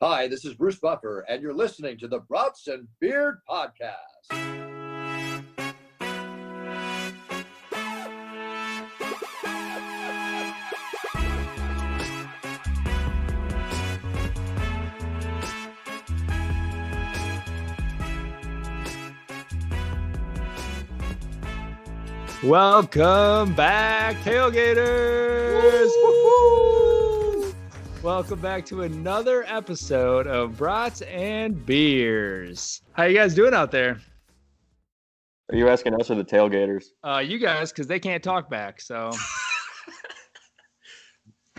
Hi, this is Bruce Buffer, and you're listening to the Brats and Beard Podcast. Welcome back, tailgaters! Woo-hoo! Welcome back to another episode of Brats and Beers. How you guys doing out there? Are you asking us or the tailgaters? You guys, because they can't talk back. So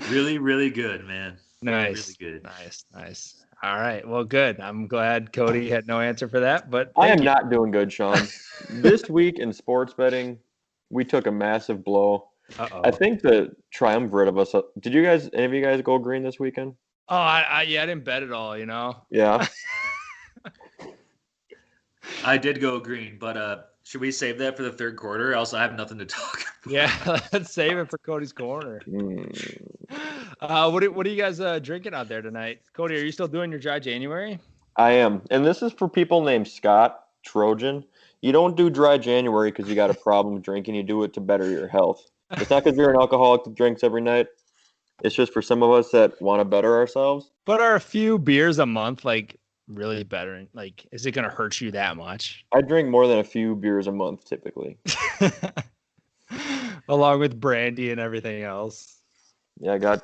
really, really good, man. nice, really good. Nice. All right, well, good. I'm glad Cody had no answer for that, but I am thank you. not doing good, Sean. This week in sports betting, we took a massive blow. Uh-oh. I think the triumvirate of us. Did you guys? Any of you guys go green this weekend? Oh, I didn't bet at all. You know. Yeah. I did go green, but should we save that for the third quarter? Else I have nothing to talk about. Yeah, let's save it for Cody's corner. What are you guys drinking out there tonight? Cody, are you still doing your dry January? I am, and this is for people named Scott Trojan. You don't do dry January because you got a problem drinking. You do it to better your health. It's not because you're an alcoholic that drinks every night. It's just for some of us that want to better ourselves. But are a few beers a month like really better? Like, is it going to hurt you that much? I drink more than a few beers a month typically. Along with brandy and everything else. Yeah, I got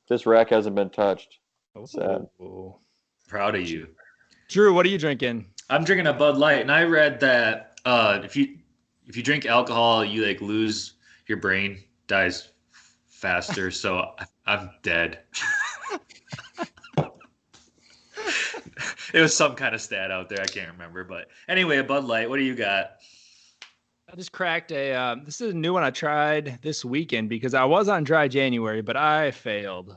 this rack hasn't been touched. Sad. Ooh. Proud of you. Drew, what are you drinking? I'm drinking a Bud Light, and I read that if you drink alcohol, you like lose your brain, dies faster. So I'm dead. It was some kind of stat out there. I can't remember, but anyway, a Bud Light. What do you got? I just cracked this is a new one I tried this weekend because I was on dry January, but I failed.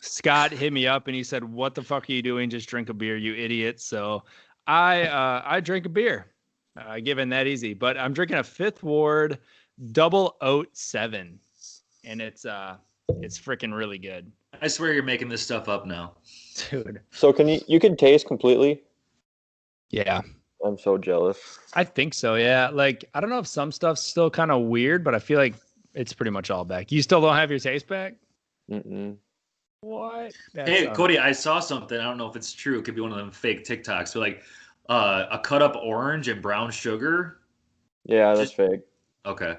Scott hit me up and he said, "What the fuck are you doing? Just drink a beer, you idiot." So I drank a beer, given that easy, but I'm drinking a Fifth Ward Double Oat 7, and it's freaking really good. I swear you're making this stuff up now. Dude. So you can taste completely? Yeah. I'm so jealous. I think so, yeah. Like, I don't know if some stuff's still kind of weird, but I feel like it's pretty much all back. You still don't have your taste back? Mm-mm. What? Hey, Cody, I saw something. I don't know if it's true. It could be one of them fake TikToks. So like a cut up orange and brown sugar. Yeah, that's fake. Okay.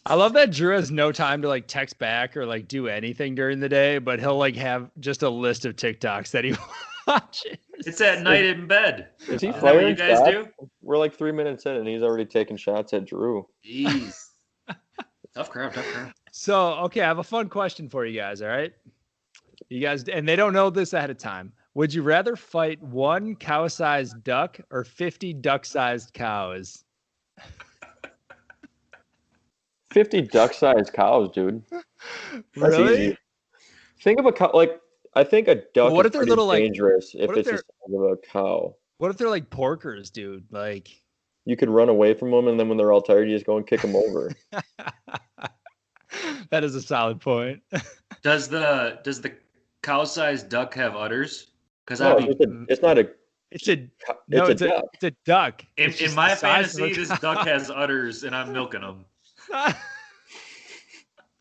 I love that Drew has no time to like text back or like do anything during the day, but he'll like have just a list of TikToks that he watches. It's at night in bed. Is he Isn't that what firing you guys Scott? do? We're like 3 minutes in, and he's already taking shots at Drew. Jeez. Tough crowd. So, okay, I have a fun question for you guys, all right? You guys, and they don't know this ahead of time. Would you rather fight one cow-sized duck or 50 duck-sized cows? 50 duck-sized cows, dude. That's Really? easy. Think of a cow. Like, I think a duck What is if they're pretty little, like- dangerous if what if it's the size of a cow. What if they're like porkers, dude? Like, You could run away from them, and then when they're all tired, you just go and kick them over. that is a solid point. Does the cow-sized duck have udders? Because No, I it's not a. It's a duck. it's a duck. in It's just my the size of a fantasy, this cow. duck has udders, and I'm milking them.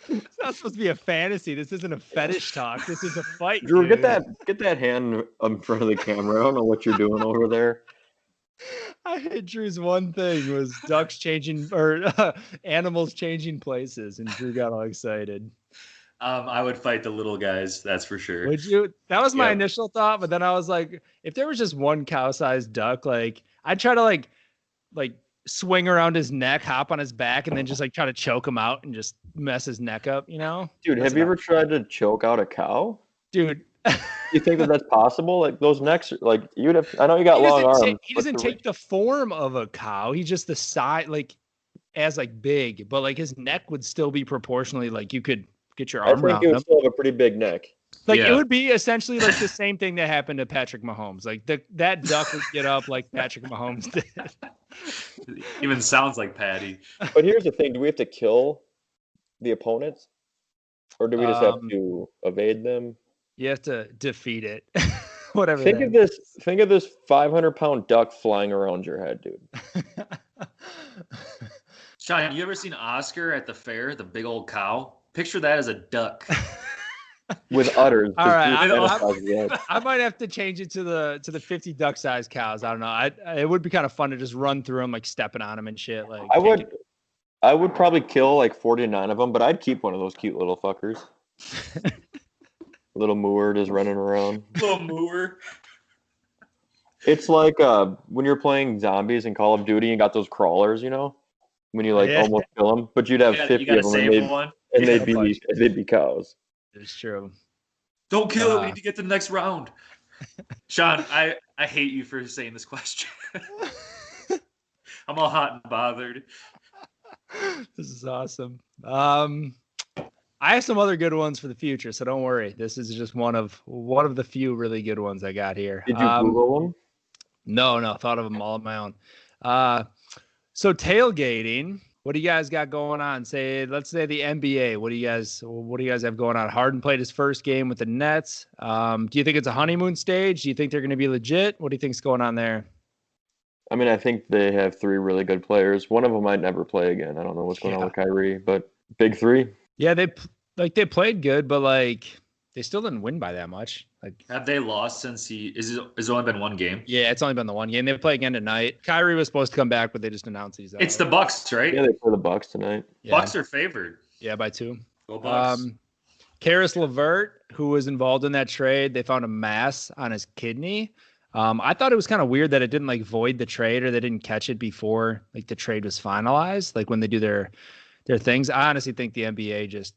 It's not supposed to be a fantasy. This isn't a fetish talk. This is a fight. Drew, dude. get that hand in front of the camera. I don't know what you're doing over there. I hate Drew's one thing was ducks changing or animals changing places, and Drew got all excited. I would fight the little guys, that's for sure. Would you? That was my Yep. initial thought, but then I was like, if there was just one cow-sized duck, like I'd try to like swing around his neck, hop on his back, and then just like try to choke him out and just mess his neck up, you know? Dude, That's have you about- ever tried to choke out a cow? Dude, You think that's possible? Like those necks, like you'd have. I know you got he long doesn't, arms. he but doesn't take the form of a cow. He's just the size, like as like big, but like his neck would still be proportionally like you could get your I arm think around you him. would still have a pretty big neck. Like it Yeah. would be essentially like the same thing that happened to Patrick Mahomes. Like that duck would get up like Patrick Mahomes did. Even sounds like Patty. But here's the thing: do we have to kill the opponents, or do we just have Um, to evade them? You have to defeat it. Whatever. Think of this 500-pound duck flying around your head, dude. Sean, you ever seen Oscar at the fair, the big old cow? Picture that as a duck. With udders. All right, I might have to change it to the 50 duck-sized cows. I don't know. It would be kind of fun to just run through them, like stepping on them and shit. Like I would probably kill like 49 of them, but I'd keep one of those cute little fuckers. Little mooer just running around. Little mooer. It's like when you're playing zombies in Call of Duty, you got those crawlers, you know, when you almost kill them, but you'd have 50 of them, and they'd be cows. It's true. Don't kill it. We need to get to the next round. Sean, I hate you for saying this question. I'm all hot and bothered. This is awesome. I have some other good ones for the future, so don't worry. This is just one of the few really good ones I got here. Did you Google them? No, thought of them all on my own. So tailgating, what do you guys got going on? Let's say the NBA. What do you guys have going on? Harden played his first game with the Nets. Do you think it's a honeymoon stage? Do you think they're going to be legit? What do you think's going on there? I mean, I think they have three really good players. One of them might never play again. I don't know what's going on with Kyrie, but big three. Yeah, they played good, but like they still didn't win by that much. Like, have they lost since it's only been one game? Yeah, it's only been the one game. They play again tonight. Kyrie was supposed to come back, but they just announced he's out. It's the Bucks, right? Yeah, they play the Bucks tonight. Yeah. Bucks are favored. Yeah, by 2. Go Bucks. Karis LeVert, who was involved in that trade, they found a mass on his kidney. I thought it was kind of weird that it didn't like void the trade, or they didn't catch it before like the trade was finalized. Like when they do their things, I honestly think the NBA just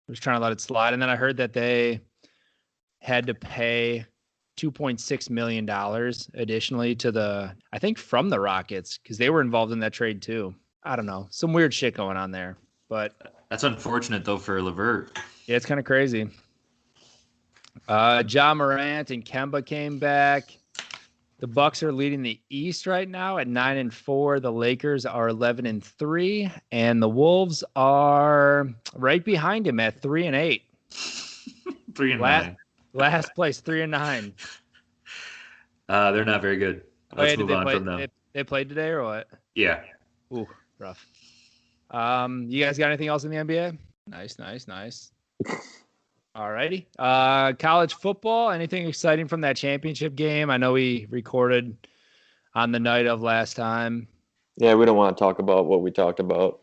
was trying to let it slide. And then I heard that they had to pay $2.6 million additionally I think from the Rockets, because they were involved in that trade too. I don't know, some weird shit going on there, but that's unfortunate though for LeVert. Yeah, it's kind of crazy. Ja Morant and Kemba came back. The Bucks are leading the East right now at 9-4. The Lakers are 11-3, and the Wolves are right behind him at 3-8. 3-9. Last place, 3-9. They're not very good. Let's move on from them. They played today or what? Yeah. Ooh, rough. You guys got anything else in the NBA? Nice. All righty. College football, anything exciting from that championship game? I know we recorded on the night of last time. Yeah, we don't want to talk about what we talked about.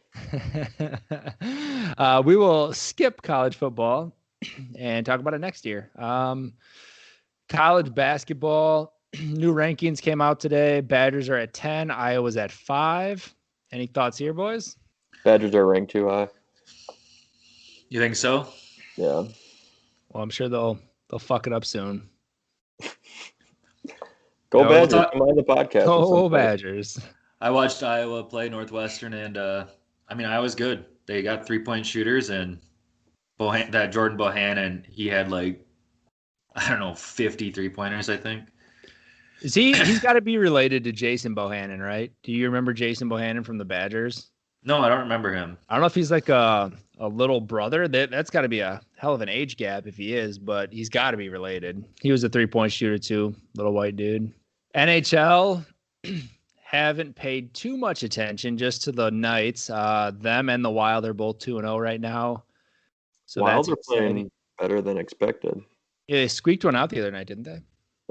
We will skip college football and talk about it next year. College basketball, new rankings came out today. Badgers are at 10. Iowa's at 5. Any thoughts here, boys? Badgers are ranked too high. You think so? Yeah. Well, I'm sure they'll fuck it up soon. Go Badgers! Come on the podcast. Go Badgers! I watched Iowa play Northwestern, and Iowa's good. They got 3-point shooters, and that Jordan Bohannon, he had 50 3-pointers, I think. He's got to be related to Jason Bohannon, right? Do you remember Jason Bohannon from the Badgers? No, I don't remember him. I don't know if he's like a little brother. That's got to be a hell of an age gap if he is, but he's got to be related. He was a 3-point shooter too, little white dude. NHL haven't paid too much attention just to the Knights. Them and the Wild are both 2-0 right now. So Wild are playing better than expected. Yeah, they squeaked one out the other night, didn't they?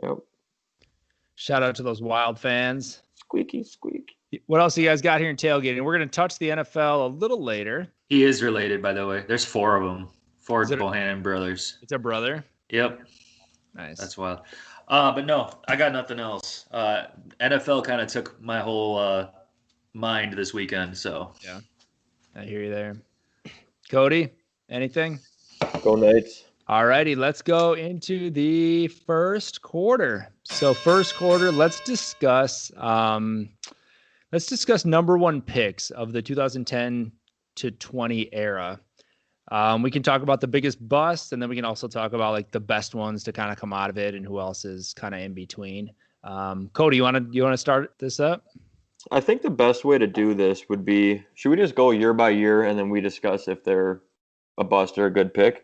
Yep. Shout out to those Wild fans. Squeaky squeak. What else you guys got here in tailgating? We're going to touch the NFL a little later. He is related, by the way. There's 4 of them. 4 Bohannon brothers. It's a brother? Yep. Nice. That's wild. But no, I got nothing else. NFL kind of took my whole mind this weekend, so. Yeah. I hear you there. Cody, anything? Go Knights. All righty, let's go into the first quarter. So first quarter, let's discuss number 1 picks of the 2010 to 20 era. We can talk about the biggest bust, and then we can also talk about like the best ones to kind of come out of it and who else is kind of in between. Cody, you want to start this up? I think the best way to do this would be, should we just go year by year and then we discuss if they're a bust or a good pick?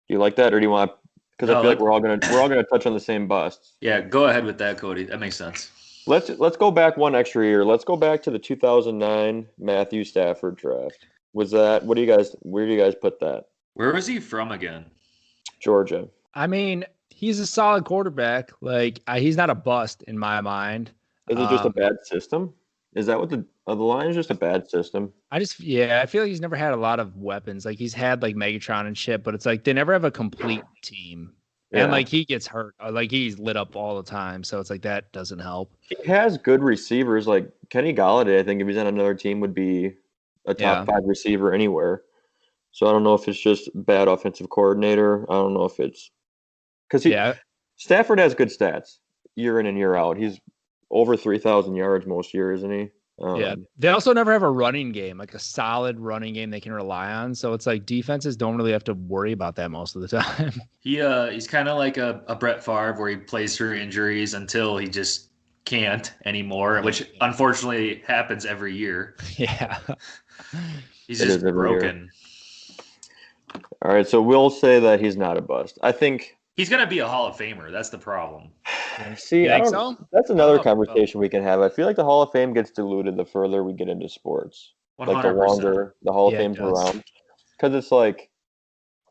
Do you like that, or do you want to because I feel like we're all gonna touch on the same busts. Yeah, go ahead with that, Cody. That makes sense. Let's go back one extra year. Let's go back to the 2009 Matthew Stafford draft. Where do you guys put that? Where was he from again? Georgia. I mean, he's a solid quarterback. Like he's not a bust in my mind. Is it just a bad system? Is that what the line is? Just a bad system? I feel like he's never had a lot of weapons. Like he's had like Megatron and shit, but it's like they never have a complete team. Yeah. And like he gets hurt, like he's lit up all the time. So it's like that doesn't help. He has good receivers. Like Kenny Galladay, I think if he's on another team would be a top 5 receiver anywhere. So I don't know if it's just bad offensive coordinator. I don't know if it's because Stafford has good stats year in and year out. He's over 3,000 yards most years, isn't he? They also never have a running game, like a solid running game they can rely on. So it's like defenses don't really have to worry about that most of the time. He's kind of like a Brett Favre where he plays through injuries until he just can't anymore, which unfortunately happens every year. Yeah. He's just broken. All right, so we'll say that he's not a bust. I think he's going to be a Hall of Famer. That's the problem. See, that's another conversation we can have. I feel like the Hall of Fame gets diluted the further we get into sports. 100%. Like the longer the Hall of Fame's around. Because it's like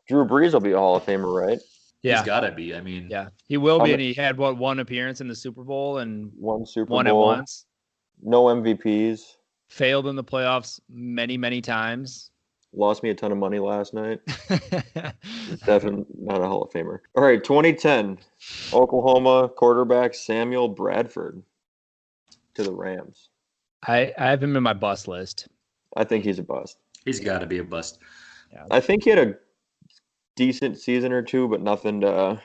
Drew Brees will be a Hall of Famer, right? Yeah. He's got to be. I mean, he will be. And he had one appearance in the Super Bowl and one Super Bowl. Won it once. No MVPs. Failed in the playoffs many, many times. Lost me a ton of money last night. Definitely not a Hall of Famer. All right, 2010, Oklahoma quarterback Samuel Bradford to the Rams. I have him in my bust list. I think he's a bust. He's got to be a bust. Yeah. I think he had a decent season or two, but nothing to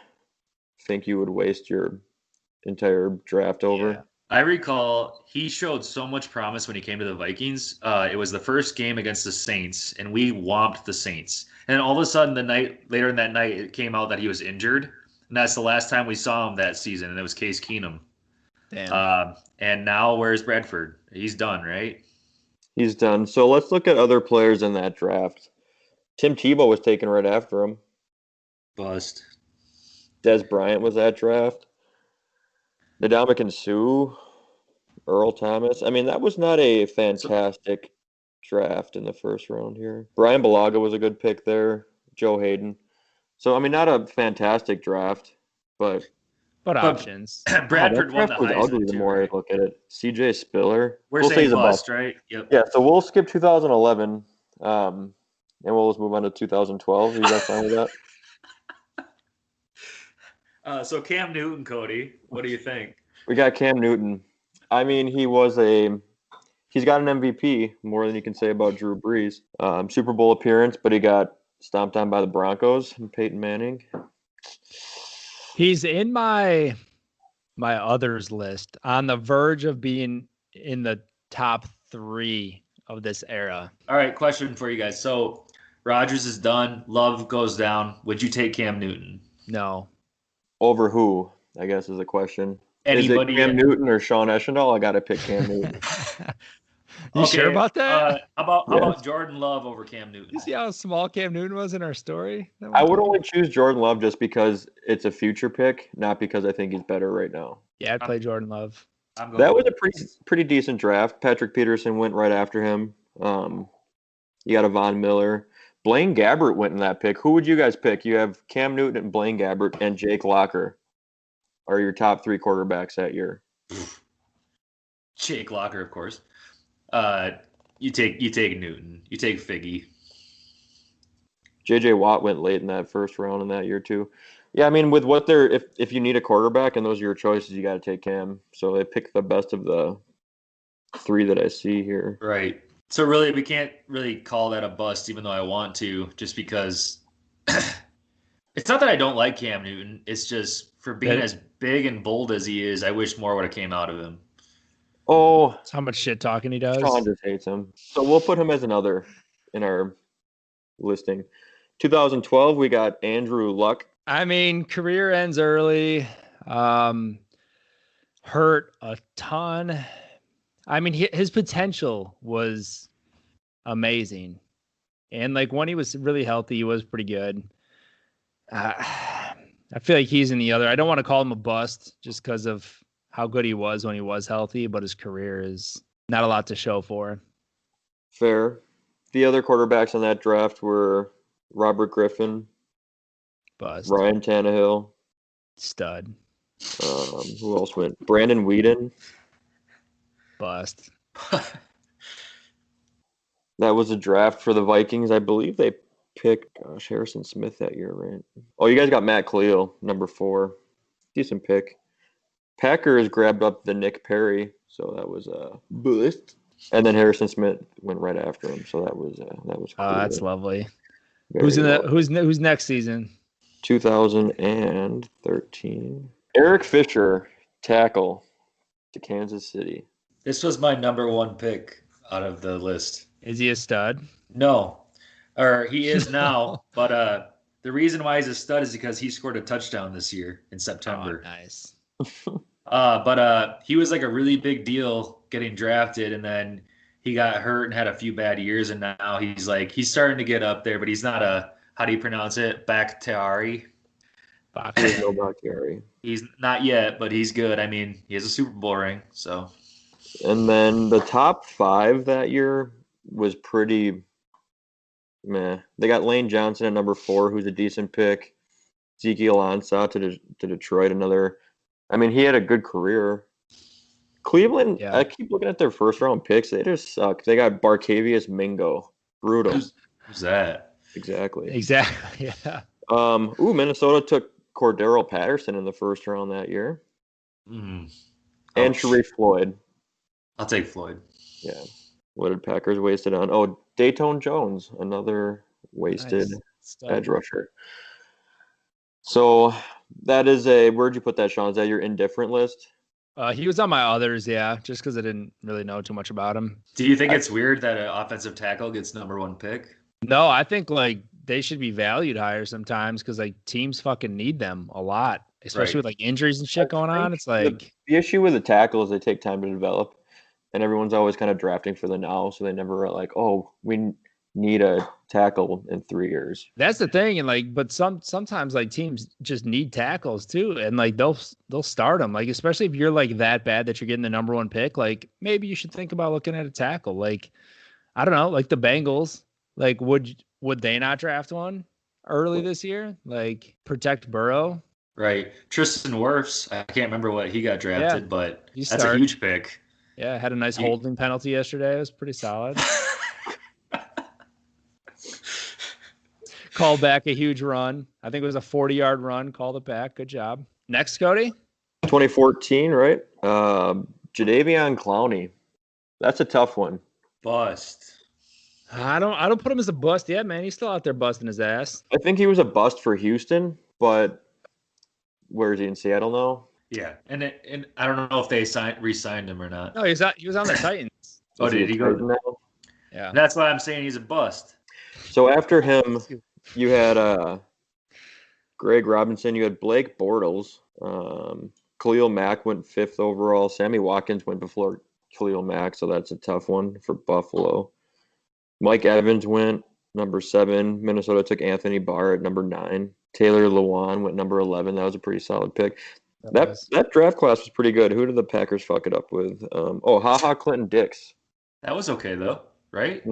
think you would waste your entire draft over. Yeah. I recall he showed so much promise when he came to the Vikings. It was the first game against the Saints, and we whomped the Saints. And all of a sudden, later in that night, it came out that he was injured, and that's the last time we saw him that season. And it was Case Keenum. Damn. And now where's Bradford? He's done, right? He's done. So let's look at other players in that draft. Tim Tebow was taken right after him. Bust. Des Bryant was that draft. Ndamukong Suh, Earl Thomas. I mean, that was not a fantastic draft in the first round here. Brian Bulaga was a good pick there. Joe Hayden. So, I mean, not a fantastic draft, but options. Bradford won the was Heisman ugly the too, more right? I look at it. CJ Spiller. We're we'll say saying he's a bust, right? Yep. Yeah, so we'll skip 2011, and we'll just move on to 2012. Are you guys fine with that? So Cam Newton, Cody, what do you think? We got Cam Newton. I mean, he's got an MVP, more than you can say about Drew Brees. Super Bowl appearance, but he got stomped on by the Broncos and Peyton Manning. He's in my others list, on the verge of being in the top 3 of this era. All right, question for you guys. So Rodgers is done. Love goes down. Would you take Cam Newton? No. Over who, I guess, is the question. Anybody? Is it Cam Newton or Sean Eschendahl? I got to pick Cam Newton. You sure about that? How about Jordan Love over Cam Newton? You see how small Cam Newton was in our story? I would only choose Jordan Love just because it's a future pick, not because I think he's better right now. Yeah, I'd play Jordan Love. That was a pretty decent draft. Patrick Peterson went right after him. You got a Von Miller. Blaine Gabbert went in that pick. Who would you guys pick? You have Cam Newton and Blaine Gabbert and Jake Locker are your top 3 quarterbacks that year. Jake Locker, of course. You take Newton. You take Figgy. J.J. Watt went late in that first round in that year too. Yeah, I mean, with what if you need a quarterback and those are your choices, you got to take Cam. So they picked the best of the 3 that I see here. Right. So really, we can't really call that a bust, even though I want to, just because it's not that I don't like Cam Newton. It's just for being as big and bold as he is, I wish more would have came out of him. Oh, that's how much shit talking he does. Sean just hates him. So we'll put him as another in our listing. 2012, we got Andrew Luck. I mean, career ends early. Hurt a ton. I mean, his potential was amazing. And like when he was really healthy, he was pretty good. I feel like he's in the other. I don't want to call him a bust just because of how good he was when he was healthy, but his career is not a lot to show for. Fair. The other quarterbacks on that draft were Robert Griffin, Bust. Ryan Tannehill. Stud. Who else went? Brandon Whedon. Bust. That was a draft for the Vikings. I believe they picked Harrison Smith that year, right? Oh, you guys got Matt Khalil, number 4. Decent pick. Packers grabbed up the Nick Perry, so that was a boost. And then Harrison Smith went right after him, so that was cool. Oh, that's lovely. Very Who's in well. the who's next season? 2013. Eric Fisher, tackle to Kansas City. This was my number 1 pick out of the list. Is he a stud? No, or he is now, but the reason why he's a stud is because he scored a touchdown this year in September. Oh, nice. But he was like a really big deal getting drafted, and then he got hurt and had a few bad years, and now he's starting to get up there, but he's not a, how do you pronounce it? Bakhtiari. There's no Bakhtiari. He's not yet, but he's good. I mean, he has a Super Bowl ring, so. And then the top 5 that year was pretty meh. They got Lane Johnson at number 4, who's a decent pick. Ezekiel Ansah to Detroit, another. I mean, he had a good career. Cleveland, Yeah. I keep looking at their first-round picks. They just suck. They got Barcavius Mingo. Brutal. Who's that? Exactly. Exactly. Yeah. Minnesota took Cordero Patterson in the first round that year. Mm. And Ouch. Sharif Floyd. I'll take Floyd. Yeah. What did Packers waste it on? Oh, Dayton Jones, another wasted Nice. Stud. edge rusher. So that is where'd you put that, Sean? Is that your indifferent list? He was on my others, yeah, just because I didn't really know too much about him. Do you think it's weird that an offensive tackle gets number 1 pick? No, I think like they should be valued higher sometimes because like teams fucking need them a lot, especially Right. with like injuries and shit going on. It's like The issue with the tackle is they take time to develop, and everyone's always kind of drafting for the now, so they never are like, oh, we need a tackle in 3 years. that's the thing, and like, but sometimes like teams just need tackles too, and like they'll start them, like especially if you're like that bad that you're getting the number 1 pick, like maybe you should think about looking at a tackle. Like I don't know, like the Bengals, like would they not draft one early this year? Like protect Burrow. Right. Tristan Wirfs, I can't remember what he got drafted, Yeah. but He that's a started. huge pick. Yeah, had a nice He- holding penalty yesterday. It was pretty solid. Called back a huge run. I think it was a 40-yard run. Called it back. Good job. Next, Cody. 2014, right? Jadeveon Clowney. That's a tough one. Bust. I don't put him as a bust yet, man. He's still out there busting his ass. I think he was a bust for Houston, but where is he, in Seattle now? Yeah. And I don't know if they re-signed him or not. No, he was on the Titans. Oh, Is did a he go? Titan now? Yeah. That's why I'm saying he's a bust. So after him, you had Greg Robinson, you had Blake Bortles, Khalil Mack went 5th overall. Sammy Watkins went before Khalil Mack, so that's a tough one for Buffalo. Mike Evans went number 7. Minnesota took Anthony Barr at number 9. Taylor Lewan went number 11. That was a pretty solid pick. That draft class was pretty good. Who did the Packers fuck it up with? Clinton Dix. That was okay though, right?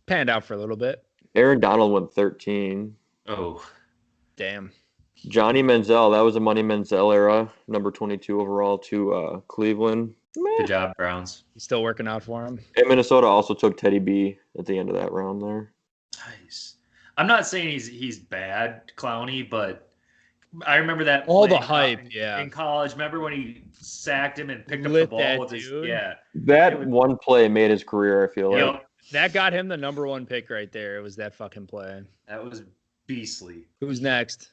Panned out for a little bit. Aaron Donald went 13. Oh, Damn. Johnny Manziel, that was a Money Manziel era, number 22 overall to Cleveland. good job, Browns. He's still working out for him. And Minnesota also took Teddy B at the end of that round there. Nice. I'm not saying he's bad, Clowney, but I remember that All the play hype, yeah. in college. Remember when he sacked him and picked up Lit the that ball with his dude. yeah. That one play made his career, I feel like. Yep. That got him the number 1 pick right there. It was that fucking play. That was beastly. Who's next?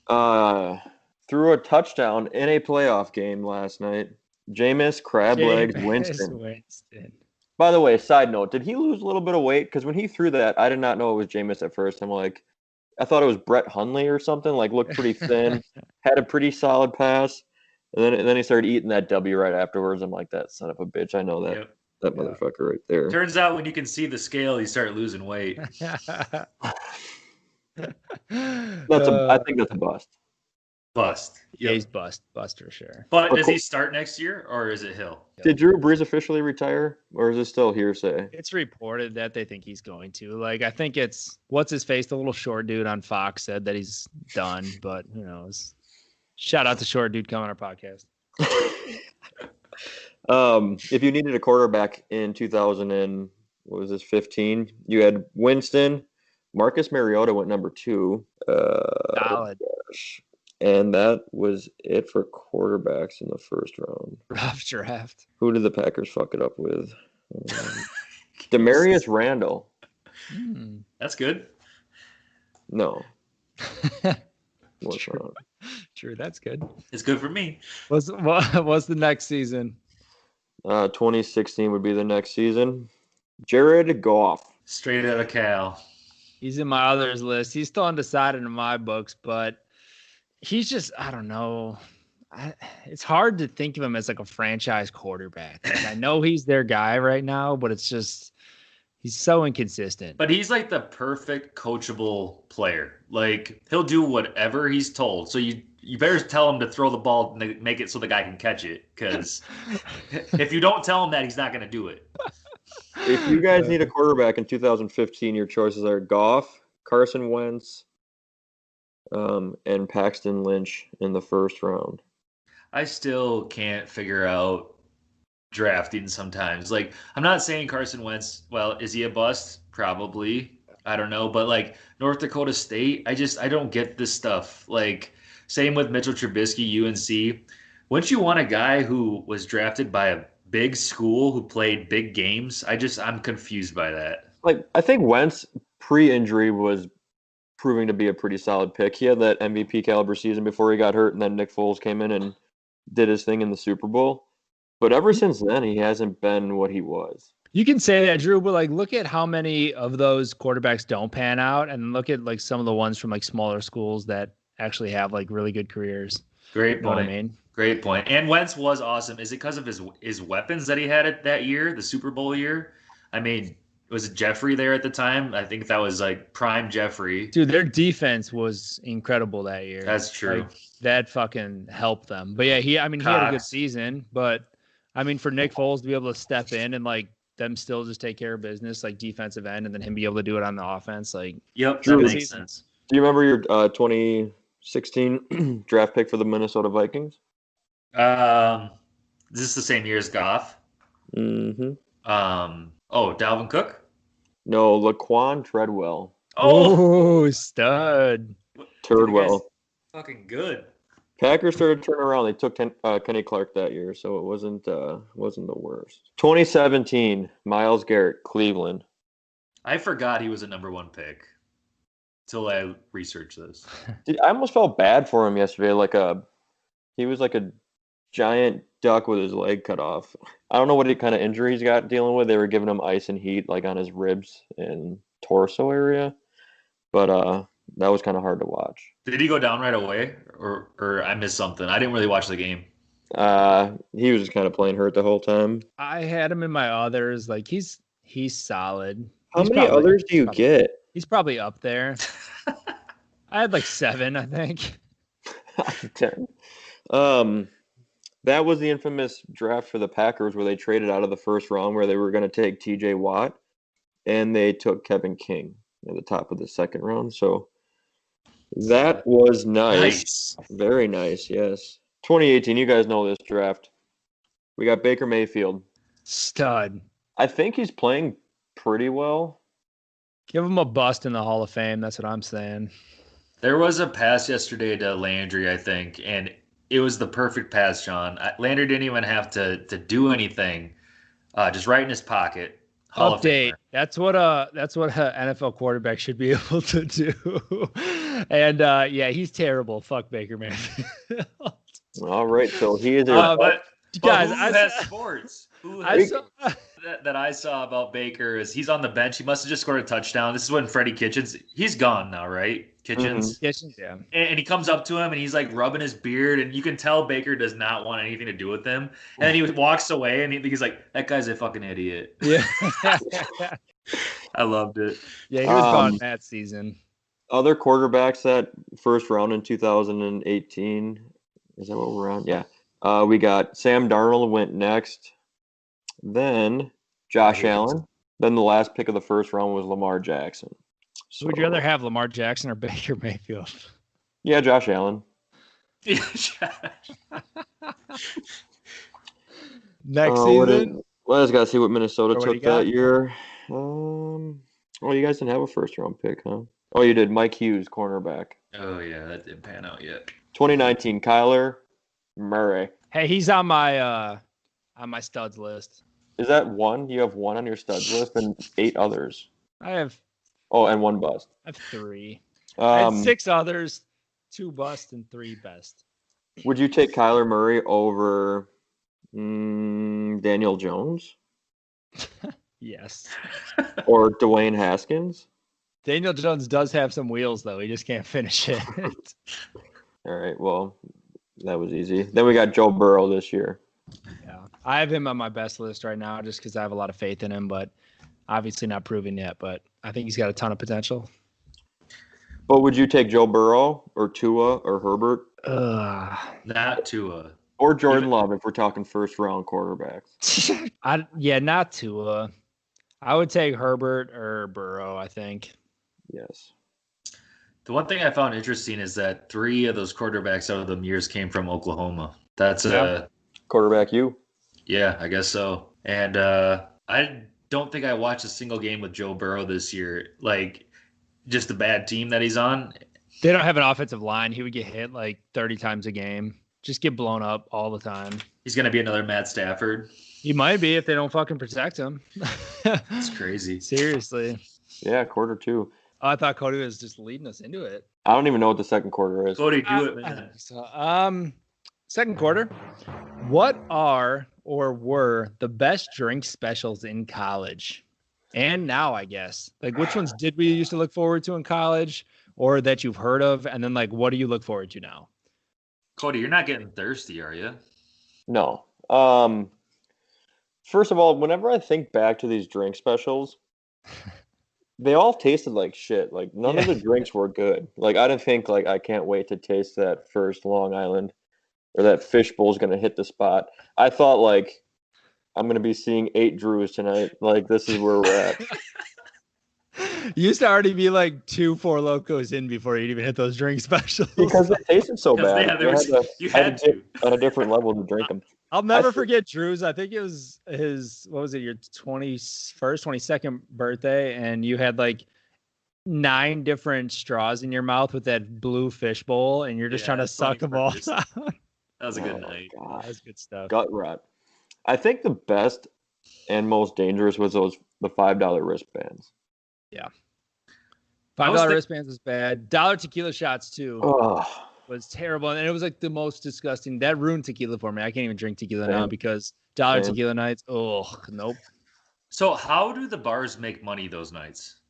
Threw a touchdown in a playoff game last night. Jameis Crablegs Jameis Winston. By the way, side note, did he lose a little bit of weight? Because when he threw that, I did not know it was Jameis at first. I thought it was Brett Hundley or something. Like, looked pretty thin, had a pretty solid pass, and then he started eating that W right afterwards. I'm like, that son of a bitch. I know that Yep. that motherfucker right there. Turns out when you can see the scale, you start losing weight. I think that's a bust. Bust. Yeah, Yep. he's bust for sure. But does he start next year or is it Hill? Did Drew Brees officially retire, or is it still hearsay? It's reported that they think he's going to. Like, I think it's what's his face, the little short dude on Fox said that he's done, but who knows? Shout out to short dude coming on our podcast. If you needed a quarterback in 2015, you had Winston. Marcus Mariota went number 2. Solid. And that was it for quarterbacks in the first round. Rough draft. Who did the Packers fuck it up with? Demarius Randall. That's good. No. What's wrong? True, that's good. It's good for me. What's the next season? 2016 would be the next season. Jared Goff. Straight out of Cal. He's in my others list. He's still undecided in my books, but he's just, I don't know. It's hard to think of him as like a franchise quarterback. Like, I know he's their guy right now, but it's just, he's so inconsistent. But he's like the perfect coachable player. Like, he'll do whatever he's told. So you better tell him to throw the ball and make it so the guy can catch it. Because if you don't tell him that, he's not going to do it. If you guys need a quarterback in 2015, your choices are Goff, Carson Wentz, and Paxton Lynch in the first round. I still can't figure out drafting sometimes. Like, I'm not saying Carson Wentz, well, is he a bust? Probably. I don't know. But, like, North Dakota State, I don't get this stuff. Like, same with Mitchell Trubisky, UNC. Wouldn't you want a guy who was drafted by a big school who played big games? I'm confused by that. Like, I think Wentz pre-injury was proving to be a pretty solid pick. He had that MVP caliber season before he got hurt, and then Nick Foles came in and did his thing in the Super Bowl. But ever since then, he hasn't been what he was. You can say that, Drew, but like, look at how many of those quarterbacks don't pan out, and look at like some of the ones from like smaller schools that actually have like really good careers. Great You know point. what I mean? Great point. And Wentz was awesome. Is it because of his weapons that he had that year, the Super Bowl year? I mean, was it Jeffrey there at the time? I think that was like prime Jeffrey. Dude, their defense was incredible that year. That's true. Like, that fucking helped them. But yeah, he had a good season. But I mean, for Nick Foles to be able to step in and like them still just take care of business, like defensive end, and then him be able to do it on the offense, like, Yep, Drew, that makes sense. Do you remember your 2016 draft pick for the Minnesota Vikings? Is this the same year as Goff? Mm-hmm. Dalvin Cook? No, Laquan Treadwell. oh stud. Turdwell. Fucking good. Packers started to turn around. They took Kenny Clark that year, so it wasn't the worst. 2017, Myles Garrett, Cleveland. I forgot he was a number 1 pick till I researched this. Dude, I almost felt bad for him yesterday. He was like a giant duck with his leg cut off. I don't know what kind of injury he's got dealing with. They were giving him ice and heat like on his ribs and torso area, but that was kind of hard to watch. Did he go down right away, or I missed something? I didn't really watch the game. He was just kind of playing hurt the whole time. I had him in my others. Like, he's solid. How many others do you get? He's probably up there. I had like 7, I think. 10. That was the infamous draft for the Packers where they traded out of the first round where they were going to take TJ Watt, and they took Kevin King at the top of the second round. So that was nice. Very nice, yes. 2018, you guys know this draft. We got Baker Mayfield. Stud. I think he's playing pretty well. Give him a bust in the Hall of Fame. That's what I'm saying. There was a pass yesterday to Landry, I think, and it was the perfect pass, Sean. Landry didn't even have to do anything. Just right in his pocket. Update. That's what a NFL quarterback should be able to do. And yeah, he's terrible. Fuck Baker Mayfield. All right, so he is. But guys, who has sports? That I saw about Baker is he's on the bench. He must have just scored a touchdown. This is when Freddie Kitchens. He's gone now, right? Kitchens. Mm-hmm. Kitchens, yeah. And he comes up to him and he's like rubbing his beard, and you can tell Baker does not want anything to do with him. And then he walks away, and he's like, "That guy's a fucking idiot." Yeah. I loved it. Yeah, he was gone that season. Other quarterbacks that first round in 2018. Is that what we're on? Yeah. We got Sam Darnold went next. Then Josh Allen. Then the last pick of the first round was Lamar Jackson. So, would you rather have Lamar Jackson or Baker Mayfield? Yeah, Josh Allen. Next Well, season? I just got to see what Minnesota Or what took that year. You guys didn't have a first round pick, huh? Oh, you did. Mike Hughes, cornerback. Oh, yeah, that didn't pan out yet. 2019, Kyler Murray. Hey, he's on my studs list. Is that one? You have one on your studs list and 8 others. I have Oh, and 1 bust. 3. I had 6 others, 2 bust and 3 best. Would you take Kyler Murray over Daniel Jones? Yes. Or Dwayne Haskins? Daniel Jones does have some wheels, though. He just can't finish it. All right, well, that was easy. Then we got Joe Burrow this year. Yeah, I have him on my best list right now just because I have a lot of faith in him, but obviously not proven yet. But I think he's got a ton of potential. But would you take Joe Burrow or Tua or Herbert? Not Tua. Or Jordan Love if we're talking first round quarterbacks. Not Tua. I would take Herbert or Burrow, I think. Yes. The one thing I found interesting is that 3 of those quarterbacks out of the years came from Oklahoma. That's quarterback you. Yeah, I guess so. And I don't think I watched a single game with Joe Burrow this year. Like, just the bad team that he's on. They don't have an offensive line. He would get hit like 30 times a game. Just get blown up all the time. He's going to be another Matt Stafford. He might be if they don't fucking protect him. It's crazy. Seriously. Yeah, quarter 2. Oh, I thought Cody was just leading us into it. I don't even know what the second quarter is. Cody, do it, man. Second quarter. What are or were the best drink specials in college? And now, I guess. Like, which ones did we used to look forward to in college or that you've heard of? And then, like, what do you look forward to now? Cody, you're not getting thirsty, are you? No. First of all, whenever I think back to these drink specials, they all tasted like shit. Like, none of the drinks were good. Like, I didn't think, like, I can't wait to taste that first Long Island or that fishbowl's going to hit the spot. I thought, like, I'm going to be seeing 8 Drews tonight. Like, this is where we're at. You used to already be like 2 Four Locos in before you'd even hit those drink specials. Because they tasted so bad. You had to. On a different level to drink them. I'll never forget Drew's. I think it was his, what was it, your 22nd birthday, and you had like 9 different straws in your mouth with that blue fish bowl, and you're just trying to suck them all down. That was a good night. God. That was good stuff. Gut rot. I think the best and most dangerous was the $5 wristbands. Yeah. $5 wristbands was bad. $1 tequila shots too was terrible, and it was like the most disgusting. That ruined tequila for me. I can't even drink tequila now because $1 tequila nights. Oh, nope. So how do the bars make money those nights?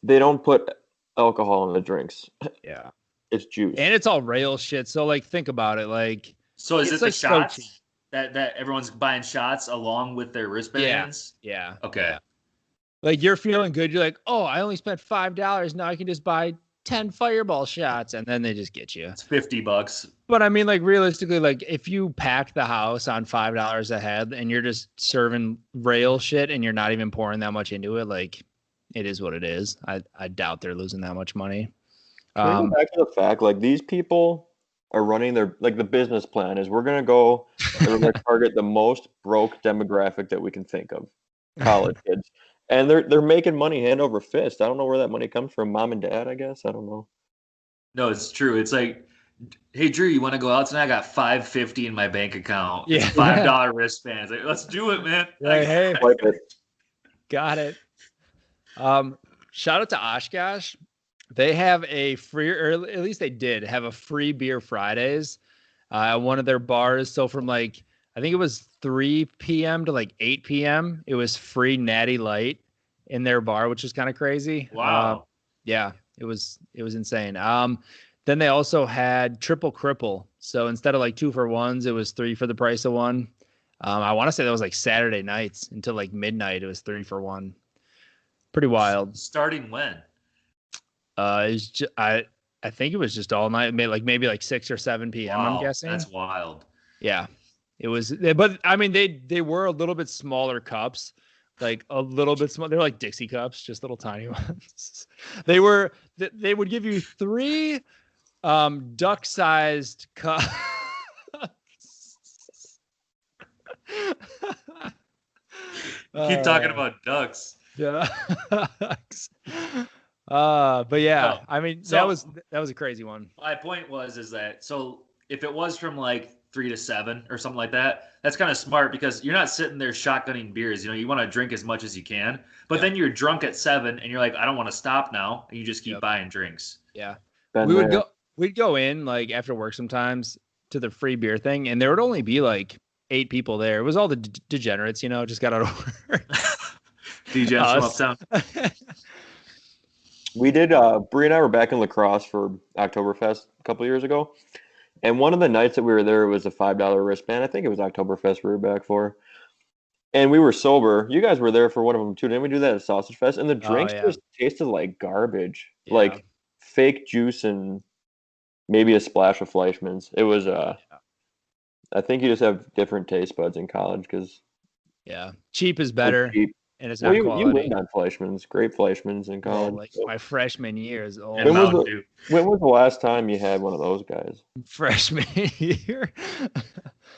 They don't put alcohol in the drinks. Yeah. It's juice. And it's all rail shit. So like think about it. Like, so is it the like shots that everyone's buying shots along with their wristbands? Yeah. Okay. Yeah. Like you're feeling good. You're like, oh, I only spent $5. Now I can just buy 10 Fireball shots, and then they just get you. It's $50. But I mean, like realistically, like if you pack the house on $5 a head and you're just serving rail shit and you're not even pouring that much into it, like it is what it is. I doubt they're losing that much money. Back to the fact, like these people are running their, like the business plan is we're gonna go and we're gonna target the most broke demographic that we can think of, college kids. And they're making money hand over fist. I don't know where that money comes from. Mom and dad, I guess. I don't know. No, it's true. It's like, hey Drew, you want to go out tonight? I got $5.50 in my bank account. Yeah. It's $5 wristbands. Like, let's do it, man. Like, hey, Like it. got it. Shout out to Oshkosh. They have a free, or at least they did have a free beer Fridays at one of their bars. So from like, I think it was 3 p.m. to like 8 p.m. It was free Natty Light in their bar, which is kind of crazy. Wow. Yeah, it was insane. Then they also had Triple Cripple. So instead of like 2 for $1s, it was 3 for the price of 1. I want to say that was like Saturday nights until like midnight. It was 3 for $1. Pretty wild. Starting when? I think it was just all night, maybe like 6 or 7 p.m. I'm Wow, guessing. that's wild. Yeah, it was. But I mean, they were a little bit smaller cups, like a little bit small. They're like Dixie cups, just little tiny ones. They would give you 3 duck-sized cups. Keep talking about ducks. Ducks. But yeah, No. I mean, So- that was a crazy one. My point is that so if it was from like 3 to 7 or something like that, that's kind of smart because you're not sitting there shotgunning beers. You know, you want to drink as much as you can, but Yeah. then you're drunk at 7 and you're like, I don't want to stop now, and you just keep Yep. buying drinks. Yeah. Been We'd there. go in like after work sometimes to the free beer thing, and there would only be like 8 people there. It was all the degenerates, you know, just got out of work. DJs from Us. uptown. We did. Bree and I were back in La Crosse for Oktoberfest a couple years ago, and one of the nights that we were there was a $5 wristband. I think it was Oktoberfest we were back for, and we were sober. You guys were there for one of them too. Didn't we do that at Sausage Fest? And the drinks yeah. just tasted like garbage, Yeah. like fake juice and maybe a splash of Fleischmann's. It was. I think you just have different taste buds in college because Yeah, cheap is better, cheap. and it's Well, not you quality. went on Fleischmann's, great Fleischmann's in Well, college. like So my freshman year is old. And When was Mountain the- Dew. when was the last time you had one of those guys? Freshman year.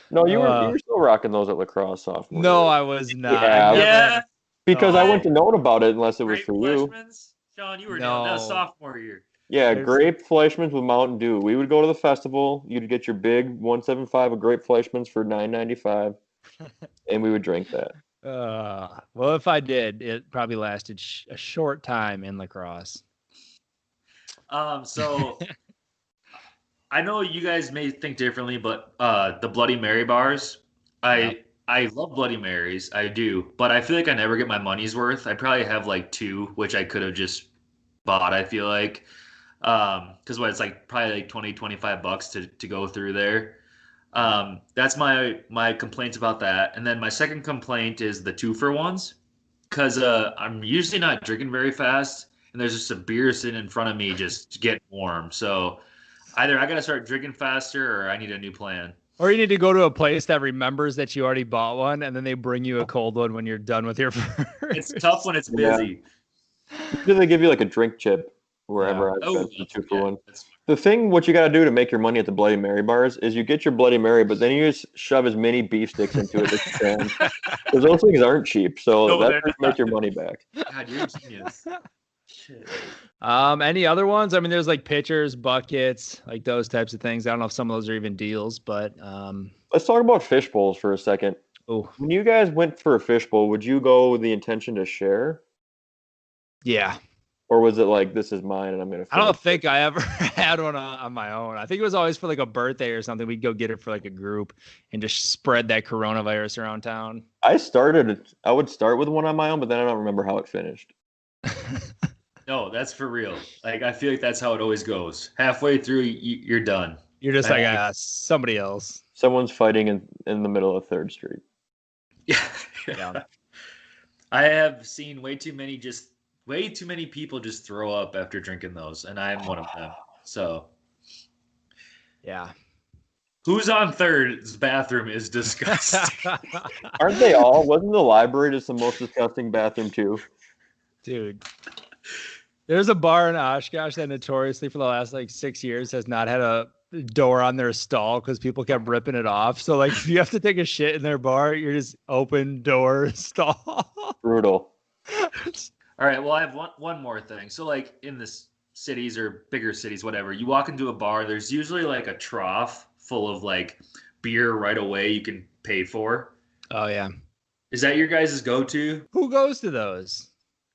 No, you Uh, were still rocking those at La Crosse sophomore. No, year. I was not. Yeah, I never- Yeah, Because I Oh. wouldn't have known about it unless it was great for you. Fleischmann's. Sean, you were down. That was No. sophomore year. Yeah, There's- grape Fleischmann's with Mountain Dew. We would go to the festival. You'd get your big 175 of grape Fleischmann's for $9.95, and we would drink that. Well, if I did, it probably lasted a short time in La Crosse. So I know you guys may think differently, but the Bloody Mary bars, I love Bloody Marys, I do, but I feel like I never get my money's worth. I probably have like 2, which I could have just bought, I feel like. Because it's like probably like 20, 25 bucks to go through there. That's my complaints about that. And then my second complaint is the 2-for-1s, because I'm usually not drinking very fast, and there's just a beer sitting in front of me just getting warm. So either I got to start drinking faster or I need a new plan. Or you need to go to a place that remembers that you already bought one, and then they bring you a cold one when you're done with your first. It's tough when it's Yeah. busy. Do they give you like a drink chip wherever I've Oh, been to 2-for-1? that's- The thing, what you got to do to make your money at the Bloody Mary bars is you get your Bloody Mary, but then you just shove as many beef sticks into it as you can. Because those things aren't cheap, so No, that's they're how you make your money back. God, you're a genius. Shit. Any other ones? I mean, there's like pitchers, buckets, like those types of things. I don't know if some of those are even deals, but Let's talk about fish bowls for a second. oh When you guys went for a fish bowl, would you go with the intention to share? yeah. Or was it like, this is mine and I'm going to I don't think I ever had one on my own. I think it was always for like a birthday or something. We'd go get it for like a group and just spread that coronavirus around town. I would start with one on my own, but then I don't remember how it finished. No, that's for real. Like I feel like that's how it always goes. Halfway through, you're done. You're just like, somebody else. Someone's fighting in the middle of 3rd Street. Yeah. Yeah. I have seen way too many people just throw up after drinking those, and I'm one of them. So Yeah. who's on third's bathroom is disgusting. Aren't they all? Wasn't the library just the most disgusting bathroom too? Dude. There's a bar in Oshkosh that notoriously for the last like 6 years has not had a door on their stall because people kept ripping it off. So like if you have to take a shit in their bar, you're just open door stall. Brutal. All right, well, I have one more thing. So, like in the cities or bigger cities, whatever, you walk into a bar, there's usually like a trough full of like beer right away you can pay for. Oh yeah. Is that your guys' go-to? Who goes to those?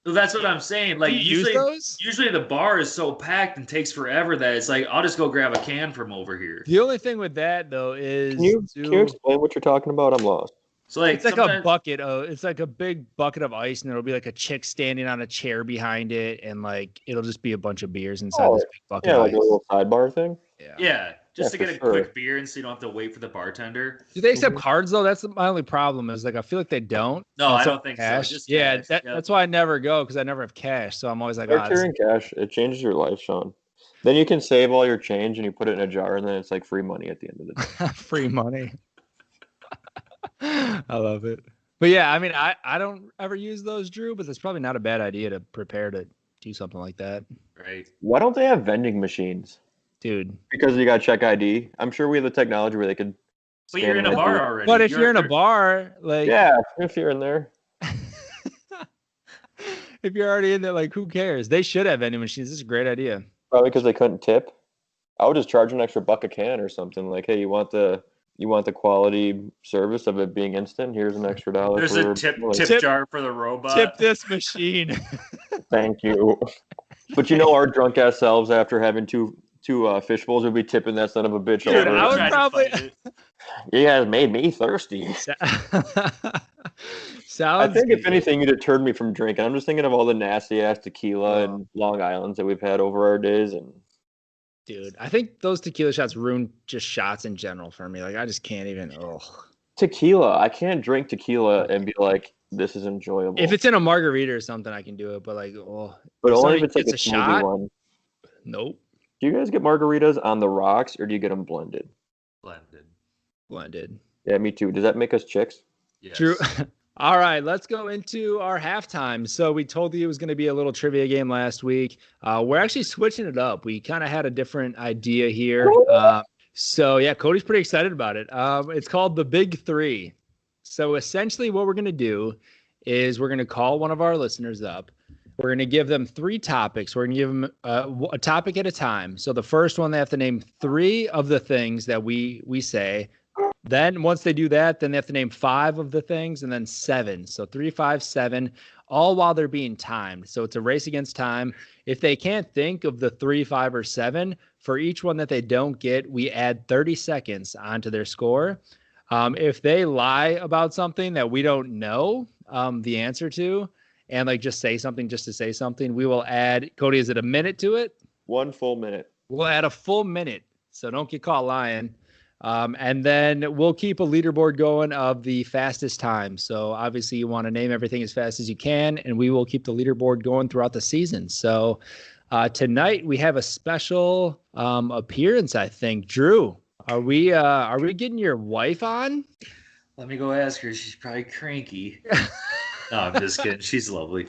Well, that's what I'm saying. Like Do you use those? usually the bar is so packed and takes forever that it's like I'll just go grab a can from over here. The only thing with that though is Can you explain what you're talking about? I'm lost. So like it's like a sometimes- bucket of it's like a big bucket of ice, and there'll be like a chick standing on a chair behind it, and like it'll just be a bunch of beers inside Oh, this big bucket Yeah, of like ice. a little sidebar thing. Yeah. Yeah, just to for get a sure. quick beer, and so you don't have to wait for the bartender. Do they accept cards though? That's my only problem. Is like I feel like they don't. No, And I so don't think so. cash. Just yeah, cash. Yep. that's why I never go because I never have cash. So I'm always like, Start oh, carrying cash. It changes your life, Sean. Then you can save all your change and you put it in a jar, and then it's like free money at the end of the day. free money. I love it. But yeah, I mean, I don't ever use those, Drew, but it's probably not a bad idea to prepare to do something like that. Right. Why don't they have vending machines? Dude. Because you got to check ID. I'm sure we have the technology where they could. But you're in a scan bar ID. already. But if you're in a bar, like Yeah, if you're in there. if you're already in there, like who cares? They should have vending machines. This is a great idea. Probably because they couldn't tip. I would just charge an extra $1 a can or something. Like, hey, you want the quality service of it being instant? Here's an extra $1. There's a tip Tip- jar for the robot. Tip this machine. Thank you. But our drunk ass selves after having two fish bowls would be tipping that son of a bitch Dude, over. I would tried to probably- fight it. You guys made me thirsty. Sounds I think if good. anything, you deterred me from drinking. I'm just thinking of all the nasty ass tequila and Long Islands that we've had over our days, and Dude, I think those tequila shots ruin just shots in general for me. Like I just can't even. Oh, tequila. I can't drink tequila and be like, this is enjoyable. if it's in a margarita or something, I can do it. But like, oh, but if only somebody if it's like a gets a smoothie shot? one. nope, Do you guys get margaritas on the rocks or do you get them blended? blended. Yeah, me too. Does that make us chicks? Yes. True. All right, let's go into our halftime. So we told you it was going to be a little trivia game last week. We're actually switching it up. We kind of had a different idea here. So yeah, Cody's pretty excited about it. It's called the Big Three. So essentially what we're going to do is we're going to call one of our listeners up. We're going to give them 3 topics. We're going to give them a topic at a time. So the first one, they have to name 3 of the things that we say. Then once they do that, then they have to name 5 of the things and then 7. So 3, 5, 7, all while they're being timed. So it's a race against time. If they can't think of the 3, 5, or 7, for each one that they don't get, we add 30 seconds onto their score. If they lie about something that we don't know the answer to, and like just say something just to say something, we will add, Cody, is it a minute to it? 1 full minute. We'll add a full minute. So don't get caught lying. And then we'll keep a leaderboard going of the fastest time. So obviously you want to name everything as fast as you can, and we will keep the leaderboard going throughout the season. So tonight we have a special appearance, I think. Drew, are we getting your wife on? Let me go ask her. She's probably cranky. No, I'm just kidding. She's lovely.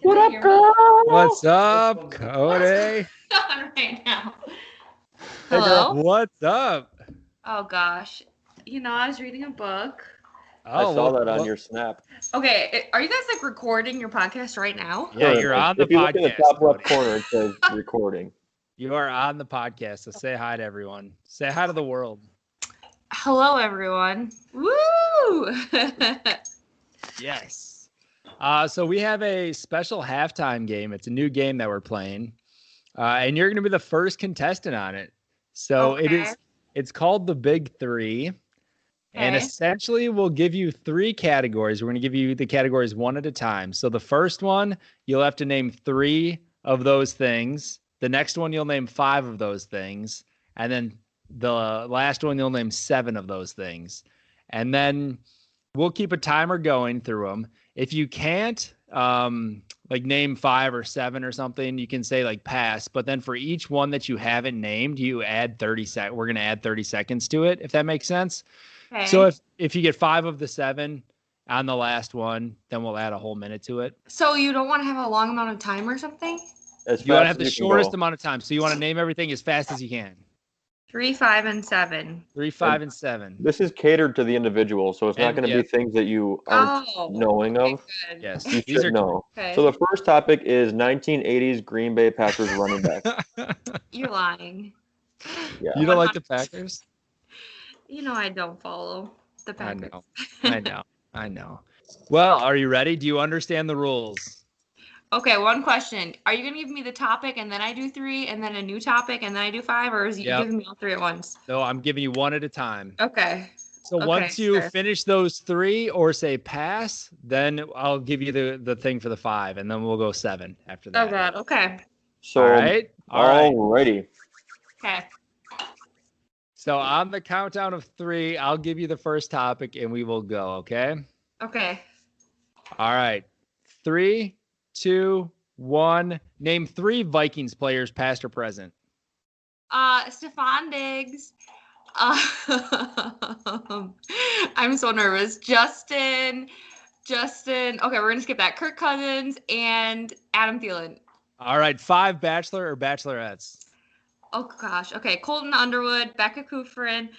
What up, girl? What's up, Cody? On right now. Hello. What's up? Oh gosh. I was reading a book. I saw that on well, your snap. Okay, are you guys like recording your podcast right now? Yeah, you're on the If you look in the podcast. top left Cody. corner, it says recording. You are on the podcast, so say hi to everyone. Say hi to the world. Hello, everyone. Woo! Yes. So we have a special halftime game. It's a new game that we're playing, and you're going to be the first contestant on it. So Okay. it's called the Big Three, and Okay. essentially we'll give you 3 categories. We're going to give you the categories one at a time. So the first one, you'll have to name 3 of those things. The next one, you'll name 5 of those things, and then the last one, you'll name 7 of those things, and then we'll keep a timer going through them. If you can't like name 5 or 7 or something, you can say like pass, but then for each one that you haven't named, you add 30 seconds. We're going to add 30 seconds to it, if that makes sense. Okay. So if you get 5 of the 7 on the last one, then we'll add a whole minute to it. So you don't want to have a long amount of time or something? As You want to fast have the as you can shortest go. amount of time. So you want to name everything as fast as you can. 3, 5, and 7. 3, 5, and 7. This is catered to the individual, so it's not And- going to yeah. be things that you aren't Oh. knowing Okay, of. good. Yes. You These should know. Okay. So the first topic is 1980s Green Bay Packers running back. You're lying. Yeah. You don't like the Packers? I don't follow the I Packers. know. I know. Well, are you ready? Do you understand the rules? Okay, one question. Are you going to give me the topic and then I do 3 and then a new topic and then I do 5, or is you Yep. giving me all 3 at once? So I'm giving you one at a time. Okay. So Okay, once you sure. finish those 3 or say pass, then I'll give you the thing for the 5, and then we'll go 7 after that. Oh God. Okay. So All right. alrighty. Okay. So on the countdown of 3, I'll give you the first topic and we will go, okay? Okay. All right. 3, 2, 1. Name 3 Vikings players, past or present. Stephon Diggs. I'm so nervous. Justin. Okay, we're gonna skip that. Kirk Cousins and Adam Thielen. All right. 5 Bachelor or Bachelorettes. Oh gosh. Okay, Colton Underwood, Becca Kufrin,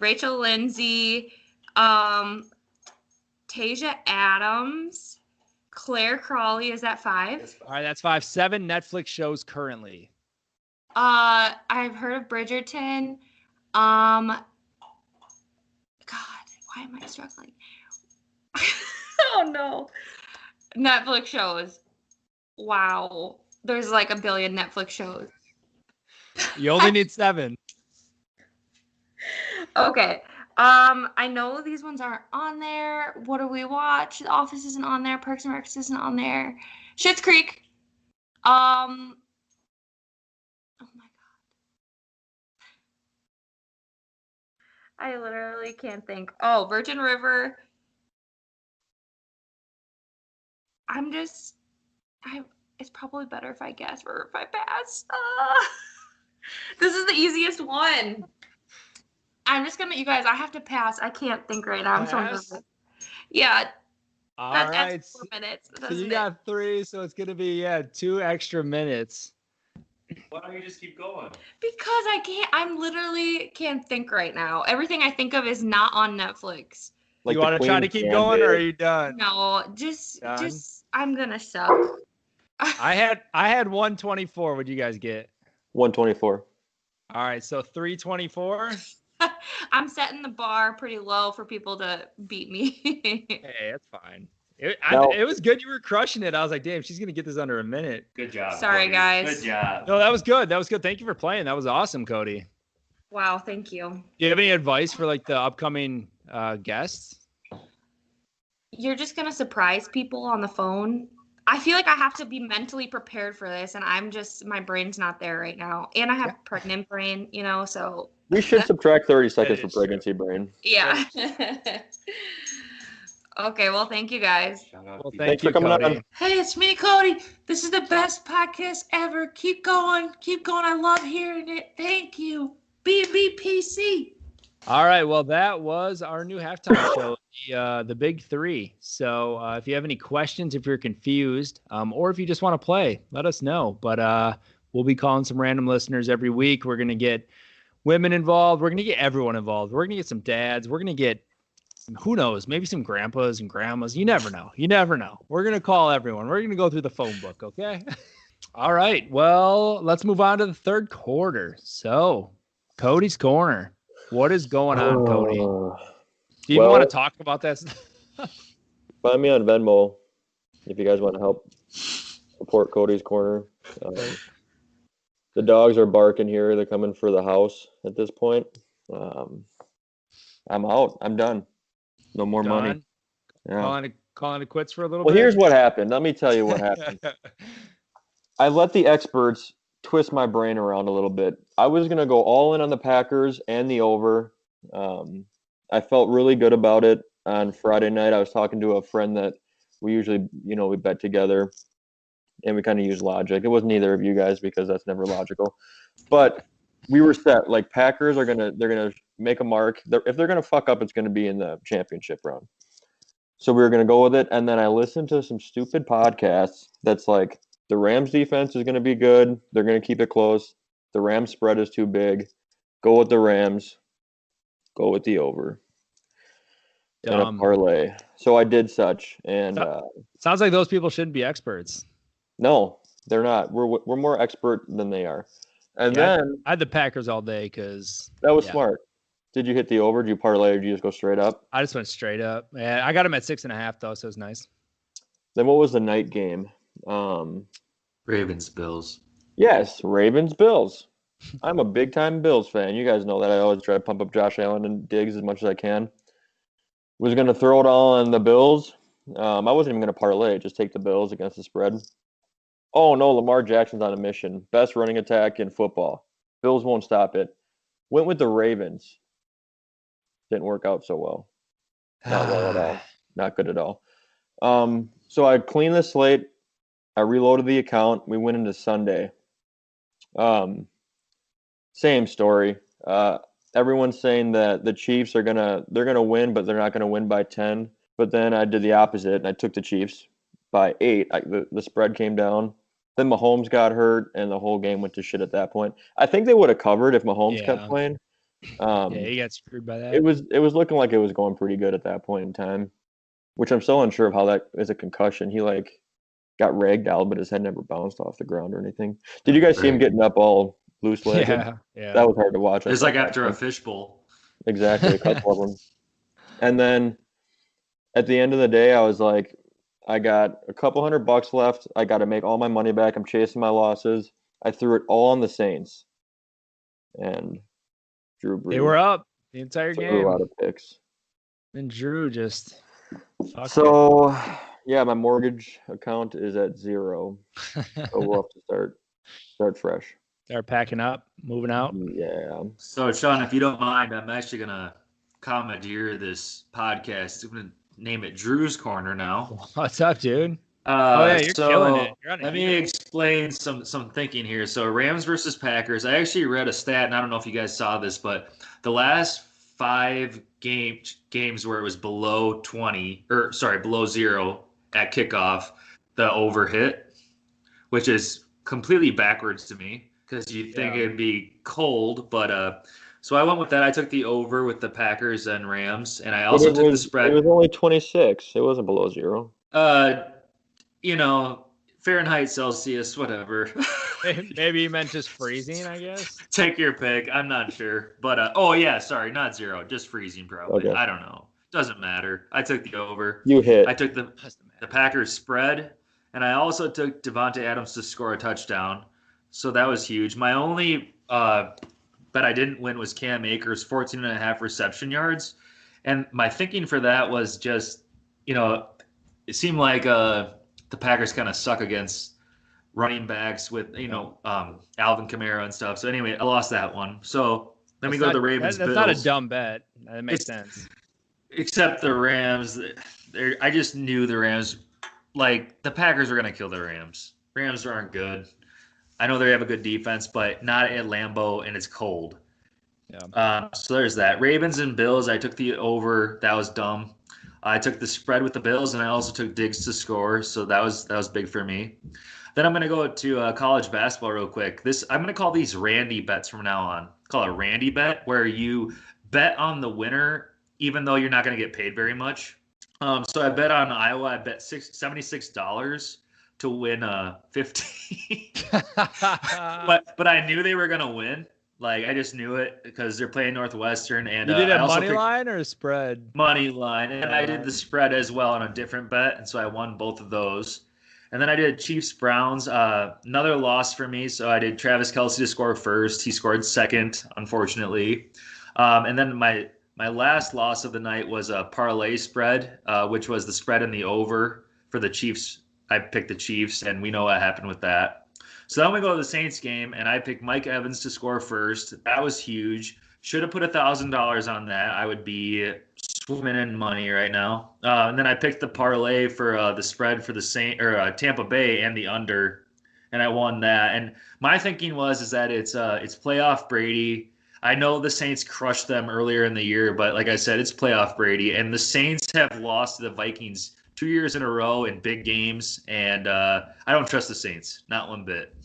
Rachel Lindsay, Tasia Adams, Claire Crawley. Is that 5? All right, that's 5. 7 Netflix shows currently. I've heard of Bridgerton. God, why am I struggling? Oh no. Netflix shows. Wow. There's like a billion Netflix shows. You only need 7. Okay. I know these ones aren't on there. What do we watch? The Office isn't on there. Parks and Rec isn't on there. Schitt's Creek. Oh my god. I literally can't think. Oh, Virgin River. It's probably better if I guess or if I pass. This is the easiest one. I'm just gonna, you guys, I have to pass. I can't think right now. I'm so Pass? nervous. Yeah, All that's right. 4 minutes. So you got 3, so it's gonna be 2 extra minutes. Why don't you just keep going? Because I can't. I'm literally can't think right now. Everything I think of is not on Netflix. Like You the want to try to Queen's keep going, or are Gambit. you done? No, just Done? I'm gonna suck. I had 124. What'd you guys get? 124. All right, so 324. I'm setting the bar pretty low for people to beat me. Hey, that's fine. Now- It was good. You were crushing it. I was like, damn, she's gonna get this under a minute. Good job. Sorry, Cody. guys. Good job. No, that was good. That was good. Thank you for playing. That was awesome, Cody. Wow, thank you. Do you have any advice for like the upcoming guests? You're just gonna surprise people on the phone. I feel like I have to be mentally prepared for this, and my brain's not there right now. And I have pregnant brain, so We should subtract 30 seconds for is true. pregnancy brain. yeah. Okay, well, thank you guys. Shout out Well, to thank Thanks for you, coming Cody. on. Hey, it's me, Cody. This is the best podcast ever. Keep going. Keep going. I love hearing it. Thank you. BBPC. All right, well, that was our new halftime show, the Big 3. So if you have any questions, if you're confused, or if you just want to play, let us know. But we'll be calling some random listeners every week. We're going to get women involved. We're going to get everyone involved. We're going to get some dads. We're going to get, who knows, maybe some grandpas and grandmas. You never know. You never know. We're going to call everyone. We're going to go through the phone book, okay? All right, well, let's move on to the third quarter. So, Cody's Corner. What is going on, Cody? Do you even want to talk about that? Find me on Venmo if you guys want to help support Cody's Corner. The dogs are barking here. They're coming for the house at this point. I'm out. I'm done. No more money. Done? Yeah. Calling it quits for a little Well, bit? here's what happened. Let me tell you what happened. I let the experts twist my brain around a little bit. I was going to go all in on the Packers and the over. I felt really good about it on Friday night. I was talking to a friend that we usually, we bet together and we kind of use logic. It wasn't either of you guys because that's never logical, but we were set. Like Packers they're going to make a mark. If they're going to fuck up, it's going to be in the championship round. So we were going to go with it. And then I listened to some stupid podcasts that's like, the Rams defense is going to be good. They're going to keep it close. The Rams spread is too big. Go with the Rams. Go with the over. And a parlay. So I did such. And sounds like those people shouldn't be experts. no, they're not. We're more expert than they are. And then I had the Packers all day because that was smart. Did you hit the over? Did you parlay or did you just go straight up? I just went straight up. Yeah, I got them at 6.5 though, so it was nice. Then what was the night game? Ravens, Bills. Yes, Ravens, Bills. I'm a big time Bills fan. You guys know that. I always try to pump up Josh Allen and Diggs as much as I can. Was going to throw it all on the Bills. I wasn't even going to parlay, just take the Bills against the spread. Oh no, Lamar Jackson's on a mission. Best running attack in football. Bills won't stop it. Went with the Ravens. Didn't work out so well. Not well at all. Not good at all. So I cleaned the slate. I reloaded the account. We went into Sunday. Same story. Everyone's saying that the Chiefs they're gonna win, but they're not gonna win by 10. But then I did the opposite, and I took the Chiefs by 8. The spread came down. Then Mahomes got hurt, and the whole game went to shit at that point. I think they would have covered if Mahomes kept playing. Yeah, he got screwed by that. It was looking like it was going pretty good at that point in time, which I'm still unsure of how that is a concussion. He got ragdolled, but his head never bounced off the ground or anything. Did you guys see him getting up all loose-legged? Yeah. That was hard to watch. It's like after a fishbowl. Exactly, a couple of them. And then at the end of the day, I was like, I got a couple $100 left. I got to make all my money back. I'm chasing my losses. I threw it all on the Saints. And Drew Brees. They were up the entire threw game. a lot of picks. And Drew just So, yeah, my mortgage account is at 0. So we'll have to start fresh. Start packing up, moving out. Yeah. So, Sean, if you don't mind, I'm actually going to commandeer this podcast. I'm going to name it Drew's Corner now. What's up, dude? You're killing it. You're on let me explain some thinking here. So Rams versus Packers. I actually read a stat, and I don't know if you guys saw this, but the last 5 games where it was below 0 at kickoff, the over hit, which is completely backwards to me because you'd think it'd be cold, but so I went with that. I took the over with the Packers and Rams, and I also took the spread. It was only 26. It wasn't below 0. Fahrenheit, Celsius, whatever. Maybe you meant just freezing, I guess. Take your pick. I'm not sure. But, sorry, not 0. Just freezing probably. Okay. I don't know. Doesn't matter. I took the over. You hit. I took the Packers spread, and I also took Devontae Adams to score a touchdown. So that was huge. My only bet I didn't win was Cam Akers, 14.5 reception yards. And my thinking for that was just, it seemed like the Packers kind of suck against running backs with, Alvin Kamara and stuff. So anyway, I lost that one. So let me go to the Ravens. That's not a dumb bet. That makes sense. Except the Rams. I just knew the Rams, the Packers were going to kill the Rams. Rams aren't good. I know they have a good defense, but not at Lambeau, and it's cold. Yeah. So there's that. Ravens and Bills, I took the over. That was dumb. I took the spread with the Bills, and I also took Diggs to score, so that was big for me. Then I'm going to go to college basketball real quick. I'm going to call these Randy bets from now on. Call it a Randy bet, where you bet on the winner, even though you're not going to get paid very much. So I bet on Iowa. I bet $76 to win 50. but I knew they were going to win. I just knew it because they're playing Northwestern. And you did a money line or a spread? Money line. And I did the spread as well on a different bet. And so I won both of those. And then I did Chiefs-Browns. Another loss for me. So I did Travis Kelce to score first. He scored second, unfortunately. And then my last loss of the night was a parlay spread, which was the spread in the over for the Chiefs. I picked the Chiefs, and we know what happened with that. So then we go to the Saints game, and I picked Mike Evans to score first. That was huge. Should have put $1,000 on that. I would be swimming in money right now. And then I picked the parlay for the spread for the Tampa Bay and the under, and I won that. And my thinking is that it's playoff Brady. I know the Saints crushed them earlier in the year, but like I said, it's playoff Brady, and the Saints have lost to the Vikings 2 years in a row in big games, and I don't trust the Saints, not one bit.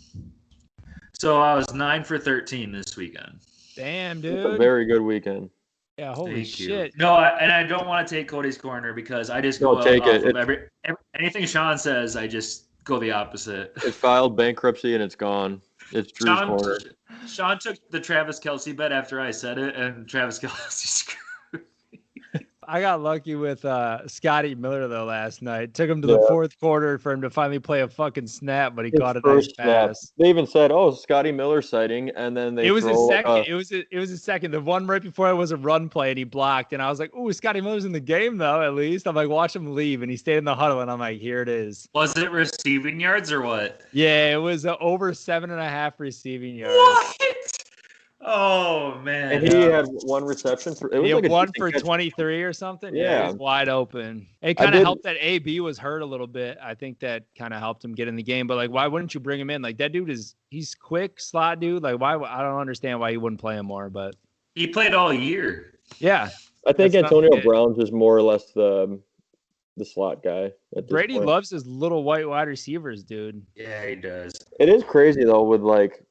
So I was 9 for 13 this weekend. Damn, dude. It's a very good weekend. Yeah, holy Thank shit. You. No, and I don't want to take Cody's corner because I just go take it. Of anything Sean says, I just go the opposite. It filed bankruptcy and it's gone. It's Drew's corner. Sean took the Travis Kelce bet after I said it, and Travis Kelce screwed. I got lucky with Scotty Miller though last night. Took him to the fourth quarter for him to finally play a fucking snap, but he caught a nice pass. They even said, "Oh, Scotty Miller sighting," and then it was a second. It was a second. The one right before it was a run play, and he blocked. And I was like, "Oh, Scotty Miller's in the game though. At least I'm like, watch him leave." And he stayed in the huddle, and I'm like, "Here it is." Was it receiving yards or what? Yeah, it was over 7.5 receiving yards. What? Oh man. And he had one reception. It was He like had a one decent for catch. 23 or something. He Yeah. was wide open. It I kind of did- helped that AB was hurt a little bit. I think that kind of helped him get in the game. But like, why wouldn't you bring him in? Like that dude he's quick slot dude. Like why? I don't understand why you wouldn't play him more. But He played all year. yeah, I think That's not Antonio it. Brown's is more or less the slot guy. At this Brady point. loves his little white wide receivers, dude. Yeah, he does. It is crazy though with like,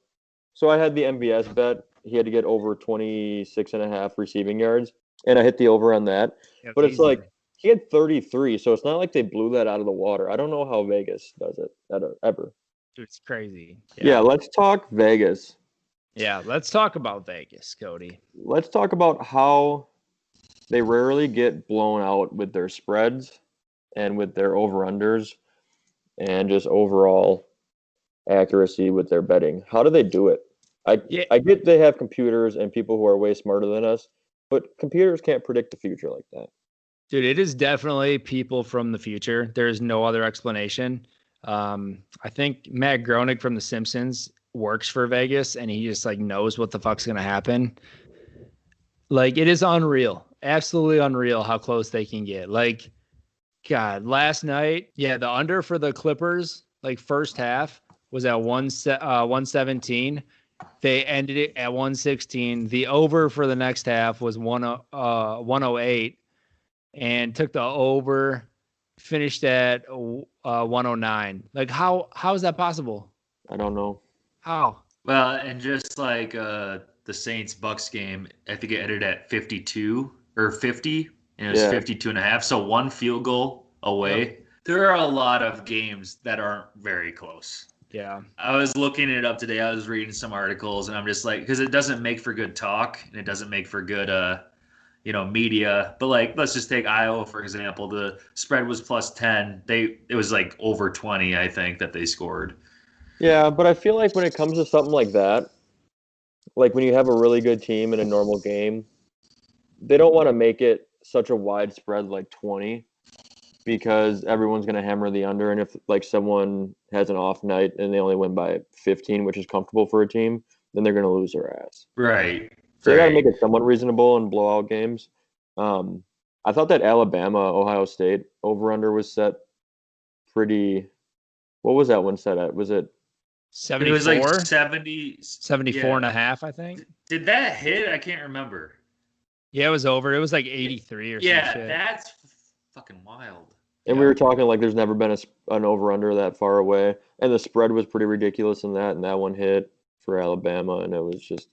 so I had the MVS bet. He had to get over 26.5 receiving yards, and I hit the over on that. Yeah, But it's easy. like he had 33, so it's not like they blew that out of the water. I don't know how Vegas does it ever. Dude, it's crazy. Yeah, let's talk Vegas. Yeah, let's talk about Vegas, Cody. Let's talk about how they rarely get blown out with their spreads and with their over-unders and just overall accuracy with their betting. How do they do it? I get they have computers and people who are way smarter than us, but computers can't predict the future like that. Dude, it is definitely people from the future. There's no other explanation. I think Matt Groening from The Simpsons works for Vegas, and he just like knows what the fuck's gonna happen. Like it is unreal, absolutely unreal how close they can get. Like, God, last night, yeah, the under for the Clippers, like first half, was at 117. They ended it at 116. The over for the next half was 108, and took the over, finished at 109. Like how is that possible? I don't know. How? Well, and just like the Saints Bucks game, I think it ended at 52 or 50, and it was Yeah. 52.5. So one field goal away. There are a lot of games that aren't very close. Yeah. I was looking it up today. I was reading some articles, and I'm just like, because it doesn't make for good talk, and it doesn't make for good, media. But like, let's just take Iowa for example. The spread was plus 10. It was like over 20, I think, that they scored. Yeah, but I feel like when it comes to something like that, like when you have a really good team in a normal game, they don't want to make it such a wide spread like 20 because everyone's going to hammer the under. And if like someone has an off night and they only win by 15, which is comfortable for a team, then they're going to lose their ass. Right. So you got to Right. make it somewhat reasonable and blow out games. I thought that Alabama, Ohio State over-under was set pretty. What was that one set at? Was it? 74? It was like 70. 74 yeah. and a half, I think. Did that hit? I can't remember. Yeah, it was over. It was like 83 or Yeah, some shit. that's fucking wild. And we were talking like there's never been an over-under that far away, and the spread was pretty ridiculous in that, and that one hit for Alabama, and it was just.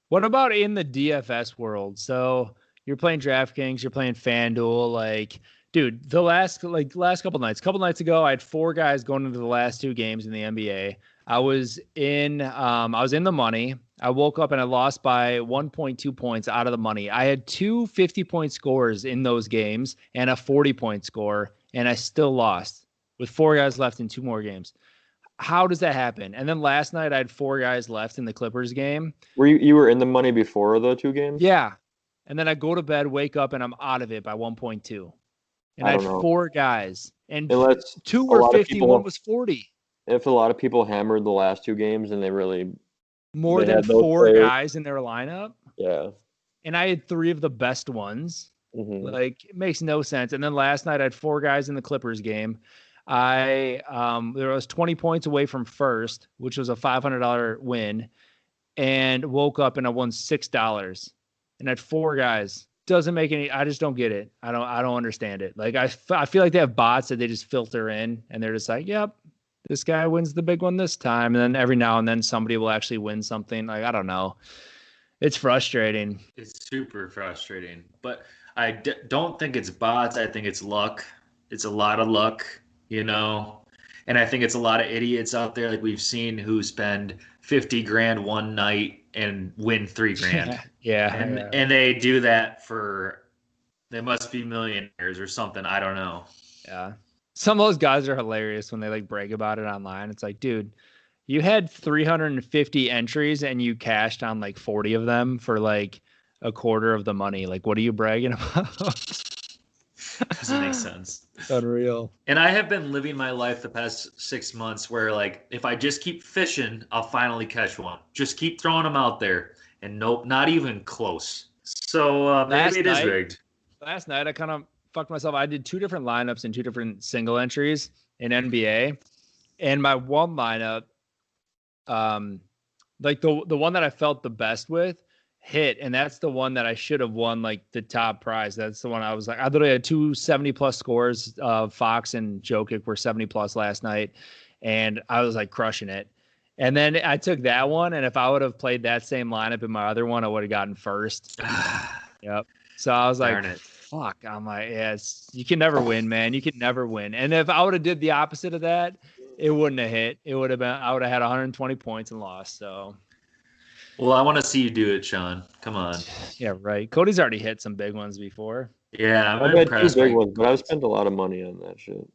What about in the DFS world? So you're playing DraftKings, you're playing FanDuel, like, dude, the last couple nights ago, I had 4 guys going into the last 2 games in the NBA. I was in the money. I woke up and I lost by 1.2 points out of the money. I had 2 50-point scores in those games and a 40-point score, and I still lost with 4 guys left in 2 more games. How does that happen? And then last night I had 4 guys left in the Clippers game. Were you were in the money before the 2 games? Yeah. And then I go to bed, wake up, and I'm out of it by 1.2. And I had don't know. 4 guys. And Unless 2 a were lot of 50, people- 1 was 40. if a lot of people hammered the last 2 games and they really, More They than had those 4 players. guys in their lineup. yeah. And I had 3 of the best ones. Hmm. Like, it makes no sense. And then last night I had 4 guys in the Clippers game. There was 20 points away from first, which was a $500 win, and woke up and I won $6 and I had 4 guys. Doesn't make any. I just don't get it. I don't understand it. Like I feel like they have bots that they just filter in, and they're just like, yep, this guy wins the big one this time, and then every now and then somebody will actually win something. Like I don't know. It's frustrating. It's super frustrating. But I don't think it's bots. I think it's luck. It's a lot of luck, And I think it's a lot of idiots out there like we've seen who spend 50 grand one night and win 3 grand. Yeah. And they do that they must be millionaires or something. I don't know. Yeah. Some of those guys are hilarious when they like brag about it online. It's like, dude, you had 350 entries and you cashed on like 40 of them for like a quarter of the money. Like, what are you bragging about? Doesn't make sense. Unreal. And I have been living my life the past 6 months where, like, if I just keep fishing, I'll finally catch one. Just keep throwing them out there. And nope, not even close. So maybe it is rigged. Last night, I kind of fucked myself. I did 2 different lineups and 2 different single entries in NBA. And my one lineup, like the one that I felt the best with, hit, and that's the one that I should have won, like the top prize. That's the one I was like, I literally had 2 70+ scores. Fox and Jokic were 70+ last night, and I was like crushing it. And then I took that one, and if I would have played that same lineup in my other one, I would have gotten first. Yep. So I was like, fuck. I'm like, yes, you can never win, man. You can never win. And if I would have did the opposite of that, it wouldn't have hit. It would have been, I would have had 120 points and lost. So. Well, I want to see you do it, Sean. Come on. Yeah, right. Cody's already hit some big ones before. Yeah, I've had 2 big ones, but I've spent a lot of money on that shit.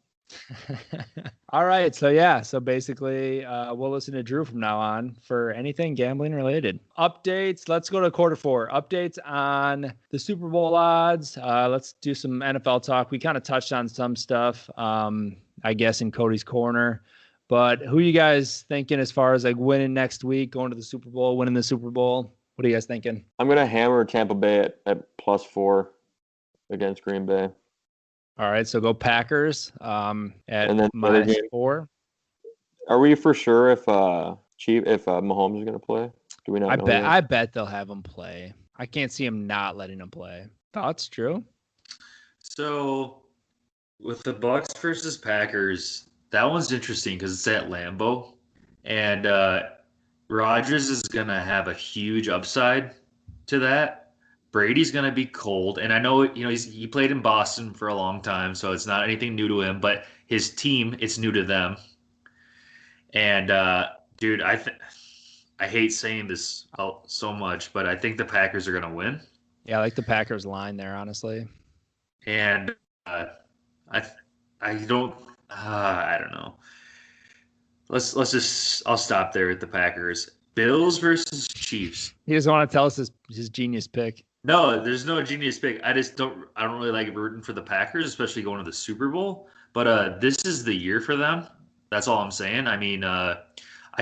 All right. So, yeah. So, basically, we'll listen to Drew from now on for anything gambling related. Updates. Let's go to quarter 4. Updates on the Super Bowl odds. Let's do some NFL talk. We kind of touched on some stuff, I guess, in Cody's corner. But who are you guys thinking as far as like winning next week, going to the Super Bowl, winning the Super Bowl? What are you guys thinking? I'm going to hammer Tampa Bay at +4 against Green Bay. All right, so go Packers at -4. Are we for sure if Mahomes is going to play? Do we not know yet? I bet they'll have him play. I can't see him not letting him play. Thoughts, Drew? So with the Bucks versus Packers, that one's interesting because it's at Lambeau, and Rodgers is going to have a huge upside to that. Brady's going to be cold, and I know he played in Boston for a long time, so it's not anything new to him. But his team, it's new to them. And dude, I hate saying this so much, but I think the Packers are going to win. Yeah, I like the Packers line there, honestly. And I don't know. I'll stop there with the Packers. Bills versus Chiefs. He doesn't want to tell us his genius pick. No, there's no genius pick. I don't really like rooting for the Packers, especially going to the Super Bowl. But this is the year for them. That's all I'm saying. I mean, I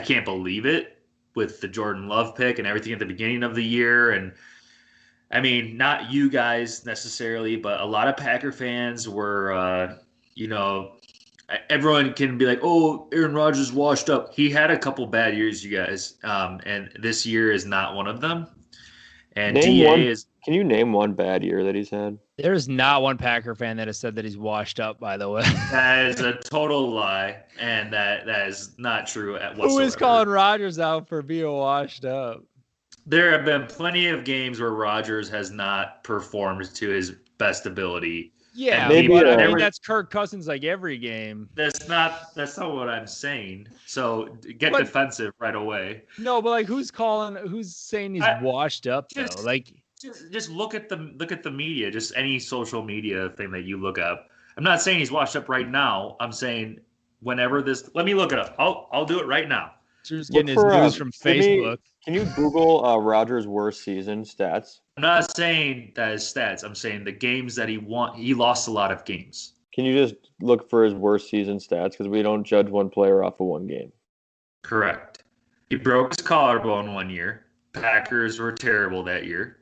can't believe it with the Jordan Love pick and everything at the beginning of the year. And I mean, not you guys necessarily, but a lot of Packer fans were, everyone can be like, oh, Aaron Rodgers washed up. He had a couple bad years, you guys. And this year is not one of them. And can you name one bad year that he's had? There's not one Packer fan that has said that he's washed up, by the way. That is a total lie, and that is not true at whatsoever. Who is calling Rodgers out for being washed up? There have been plenty of games where Rodgers has not performed to his best ability. Yeah, but I mean, that's Kirk Cousins like every game. That's not what I'm saying. So get defensive right away. No, but like who's saying he's washed up though? Like just look at the media, just any social media thing that you look up. I'm not saying he's washed up right now. I'm saying whenever let me look it up. I'll do it right now. Drew's getting his news from Facebook. Can you Google Rodgers' worst season stats? I'm not saying that his stats. I'm saying the games that he won. He lost a lot of games. Can you just look for his worst season stats? Because we don't judge one player off of one game. Correct. He broke his collarbone one year. Packers were terrible that year.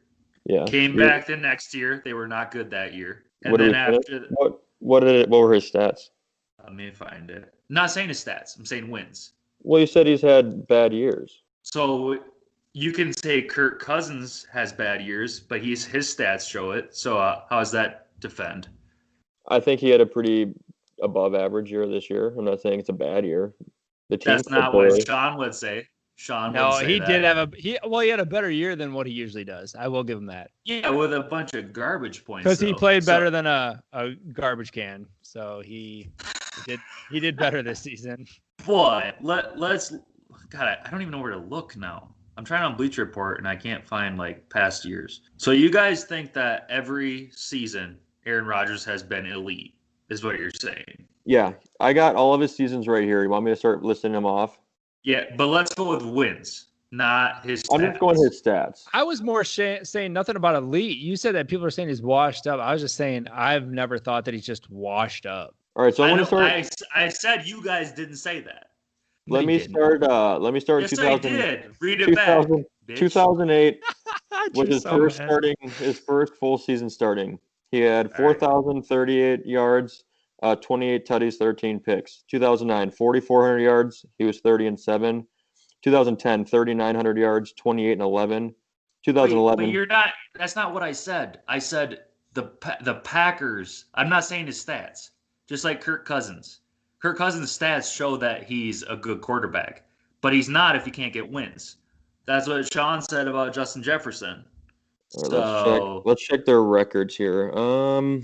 Yeah. Came back the next year. They were not good that year. And what were his stats? Let me find it. I'm not saying his stats. I'm saying wins. Well, you said he's had bad years. So you can say Kirk Cousins has bad years, but his stats show it. So how does that defend? I think he had a pretty above average year this year. I'm not saying it's a bad year. That's not what Sean would say. He did have he had a better year than what he usually does. I will give him that. Yeah, with a bunch of garbage points. Because he played better than a garbage can. So he did better this season. Boy, let's God, I don't even know where to look now. I'm trying on Bleacher Report and I can't find like past years. So you guys think that every season Aaron Rodgers has been elite, is what you're saying? Yeah, I got all of his seasons right here. You want me to start listing them off? Yeah, but let's go with wins. not his stats. I'm just going his stats. I was more saying nothing about elite. You said that people are saying he's washed up. I was just saying I've never thought that he's just washed up. All right, so I'm going to start. I said you guys didn't say that. Let me start. Let me start. Yes, I did. Read it back. 2008 was You're his so first mad. his first full season starting. He had 4,038 yards, 28 tutties, 13 picks. 2009, 4,400 yards. He was 30-7. 2010, 3,900 yards, 28 and 11. 2011. But you're not. That's not what I said. I said the Packers. I'm not saying his stats. Just like Kirk Cousins. Kirk Cousins' stats show that he's a good quarterback, but he's not if he can't get wins. That's what Sean said about Justin Jefferson. Let's check their records here. Going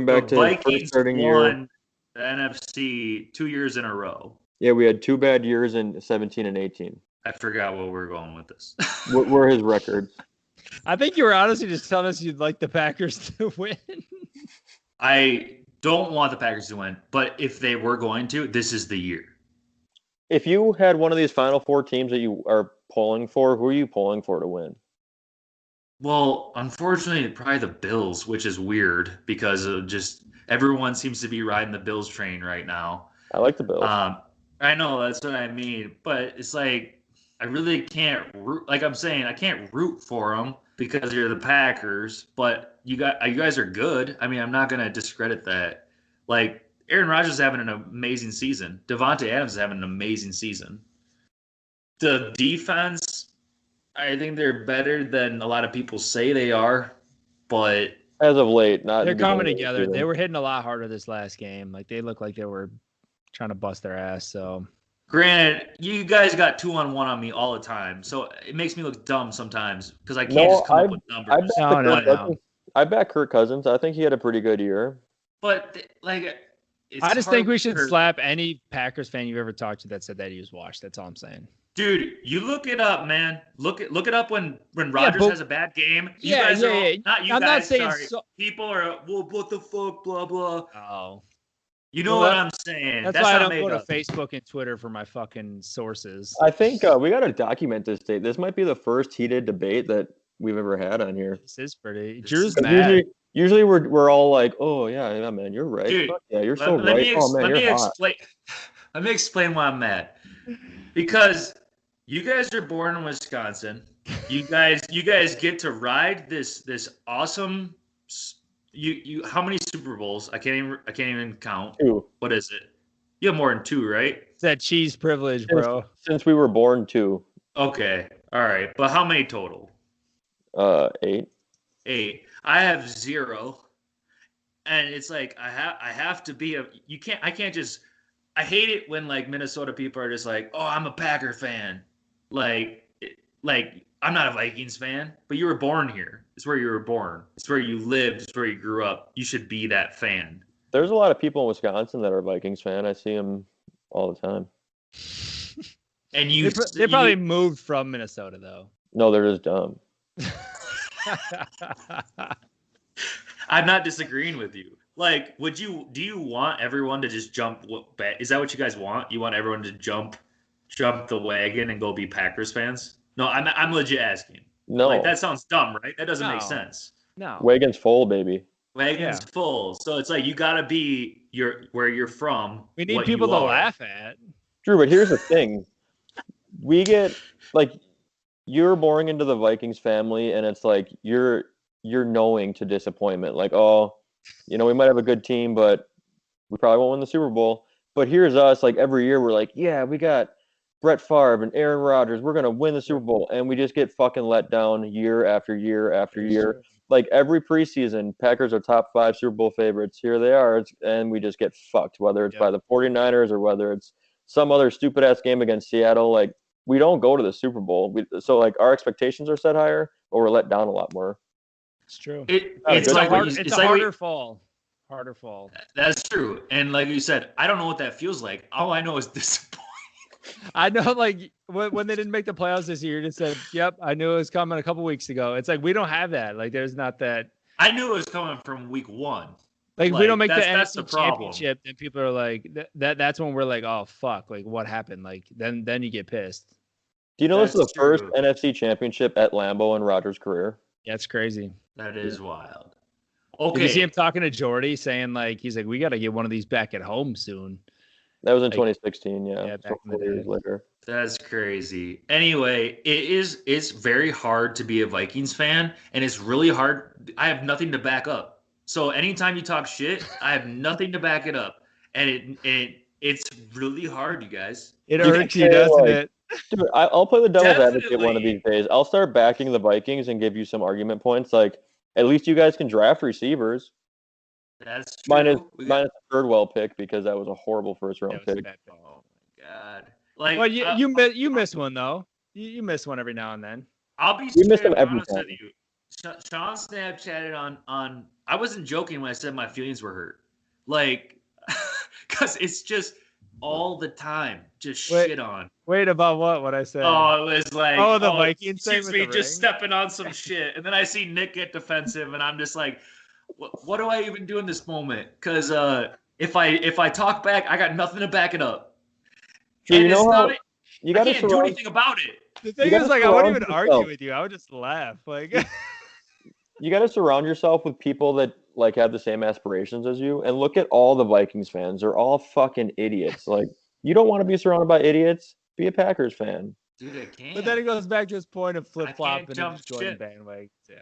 back to his first starting year. Won the NFC 2 years in a row. Yeah, we had 2 bad years in 17 and 18. I forgot where we're going with this. What were his records? I think you were honestly just telling us you'd like the Packers to win. I don't want the Packers to win, but if they were going to, this is the year. If you had one of these Final Four teams that you are pulling for, who are you pulling for to win? Well, unfortunately, probably the Bills, which is weird because of just everyone seems to be riding the Bills train right now. I like the Bills. I know that's what I mean, but it's like I really can't root. Like I'm saying, I can't root for them because you're the Packers. But you guys are good. I mean, I'm not gonna discredit that. Like Aaron Rodgers is having an amazing season. Devontae Adams is having an amazing season. The defense, I think they're better than a lot of people say they are, but as of late, not. They're coming together. They were hitting a lot harder this last game. Like they looked like they were trying to bust their ass. So, granted, you guys got 2-on-1 on me all the time, so it makes me look dumb sometimes because I can't just come up with numbers. I back Kirk Cousins. I think he had a pretty good year. But like, I just think we should slap any Packers fan you ever talked to that said that he was washed. That's all I'm saying. Dude, you look it up, man. Look it up when Rodgers has a bad game. You guys are all, not you I'm guys. not saying sorry. People are well. What the fuck? Blah blah. Oh. You know what I'm saying? That's why I don't go to Facebook and Twitter for my fucking sources. I think we got to document this date. This might be the first heated debate that we've ever had on here. This is pretty. Drew's mad. Usually we're all like, oh yeah, man, you're right. Dude, yeah, you're so right. Oh man, you're hot. Let me explain why I'm mad. Because you guys are born in Wisconsin. You guys get to ride this awesome. You how many Super Bowls? I can't even count. 2. What is it? You have more than 2, right? It's that cheese privilege, bro. Since we were born 2. Okay. All right. But how many total? 8. 8. I have 0. And it's like I have to be I can't just I hate it when like Minnesota people are just like, "Oh, I'm a Packer fan." Like I'm not a Vikings fan, but you were born here. It's where you were born. It's where you lived. It's where you grew up. You should be that fan. There's a lot of people in Wisconsin that are Vikings fan. I see them all the time. And they probably moved from Minnesota though. No, they're just dumb. I'm not disagreeing with you. Like, do you want everyone to just jump? Is that what you guys want? You want everyone to jump the wagon and go be Packers fans? No, I'm legit asking. No, like that sounds dumb, right? That doesn't make sense. No, wagon's full, baby. Wagon's full, so it's like you gotta be where you're from. We need people to laugh at. Drew, but here's the thing: we get like you're born into the Vikings family, and it's like you're knowing to disappointment. Like, oh, we might have a good team, but we probably won't win the Super Bowl. But here's us, like every year, we're like, yeah, we got Brett Favre and Aaron Rodgers, we're going to win the Super Bowl. And we just get fucking let down year after year after year. Like every preseason, Packers are top 5 Super Bowl favorites. Here they are. And we just get fucked, whether it's by the 49ers or whether it's some other stupid ass game against Seattle. Like we don't go to the Super Bowl. So like our expectations are set higher, but we're let down a lot more. It's true. It's a harder fall. Harder fall. That's true. And like you said, I don't know what that feels like. All I know is disappointment. I know, like when they didn't make the playoffs this year, it said, "Yep, I knew it was coming a couple weeks ago." It's like we don't have that. Like, there's not that. I knew it was coming from week 1. Like we don't make the NFC championship, then people are like, that's when we're like, "Oh fuck!" Like, what happened? Like, then you get pissed. Do you know this is the That's first true. NFC championship at Lambeau in Rodgers' career? Yeah, it's crazy. That is wild. Did you see him Okay. talking to Jordy saying like he's like we got to get one of these back at home soon? That was in Like, 2016, yeah. yeah, So back in the 4 years day. later. That's crazy. Anyway, it's very hard to be a Vikings fan, and it's really hard. I have nothing to back up. So anytime you talk shit, I have nothing to back it up, and it's really hard, you guys. It You irks can you, say, doesn't like, it? Dude, I'll play the devil's advocate one of Definitely. these days. I'll start backing the Vikings and give you some argument points. Like, at least you guys can draft receivers. That's Minus true. minus the Birdwell pick because that was a horrible first round That was a pick. bad pick. Oh my god! Like, Well, you miss one though. You miss one every now and then. I'll be We miss straight them up every honest with time. you. Sean Snapchatted on. I wasn't joking when I said my feelings were hurt. Like, because it's just all the time, just Wait. shit on. Wait, about what? What I said? Oh, it was like, Oh, the Vikings it thing seems with me the just ring? stepping on some shit, and then I see Nick get defensive, and I'm just like, what do I even do in this moment? Because if I talk back, I got nothing to back it up, Drew, and you know it's how not. you I got to can't do surround anything about it. The thing gotta is, like, I wouldn't surround even argue yourself. with you. I would just laugh. Like, you got to surround yourself with people that like have the same aspirations as you. And look at all the Vikings fans; they're all fucking idiots. Like, you don't want to be surrounded by idiots. Be a Packers fan. Dude, I can't. but then it goes back to his point of flip can't flopping and jump just joining shit. bandwagons. Yeah.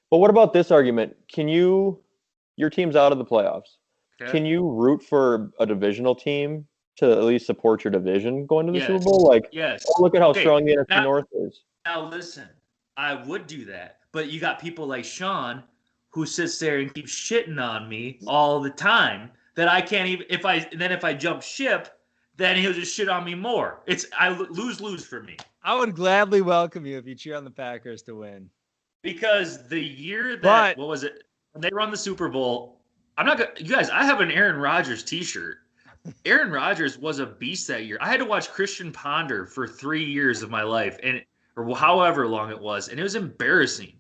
But what about this argument? Your team's out of the playoffs. Okay. Can you root for a divisional team to at least support your division going to the Super Yes. Bowl? Like, Yes. oh, look at how Okay, strong the NFC now- North is. Now listen, I would do that, but you got people like Sean who sits there and keeps shitting on me all the time that I can't even. If I jump ship, then he'll just shit on me more. It's lose for me I would gladly welcome you if you cheer on the Packers to win. because the year that But- what was it when they won the Super Bowl? I'm not gonna. You guys, I have an Aaron Rodgers T-shirt. Aaron Rodgers was a beast that year. I had to watch Christian Ponder for 3 years of my life, or however long it was, and it was embarrassing.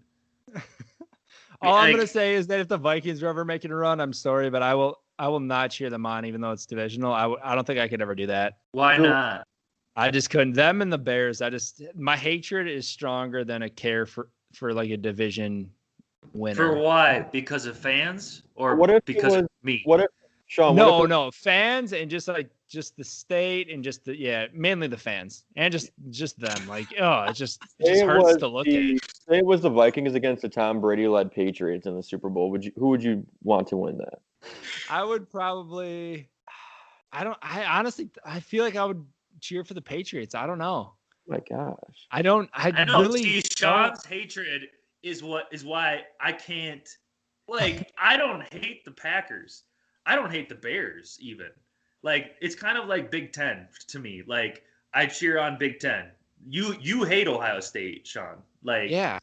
All I'm Like- gonna say is that if the Vikings are ever making a run, I'm sorry, but I will not cheer them on, even though it's divisional. I don't think I could ever do that. Why True. not? I just couldn't. Them and the Bears. My hatred is stronger than a care for like a division winner. For what? Because of fans, or What if it because of was- me? What if Sean? No, what if no, fans and just the state and just mainly the fans and just them. Like, oh, it just hurts to look at. Say it was the Vikings against the Tom Brady led Patriots in the Super Bowl. Who would you want to win that? I would probably. I honestly feel like I would cheer for the Patriots. I don't know. My gosh. I don't. I know. really. See, don't- Sean's hatred is why I can't. Like, I don't hate the Packers. I don't hate the Bears even. Like, it's kind of like Big Ten to me. Like, I cheer on Big Ten. You hate Ohio State, Sean. Like, Yeah.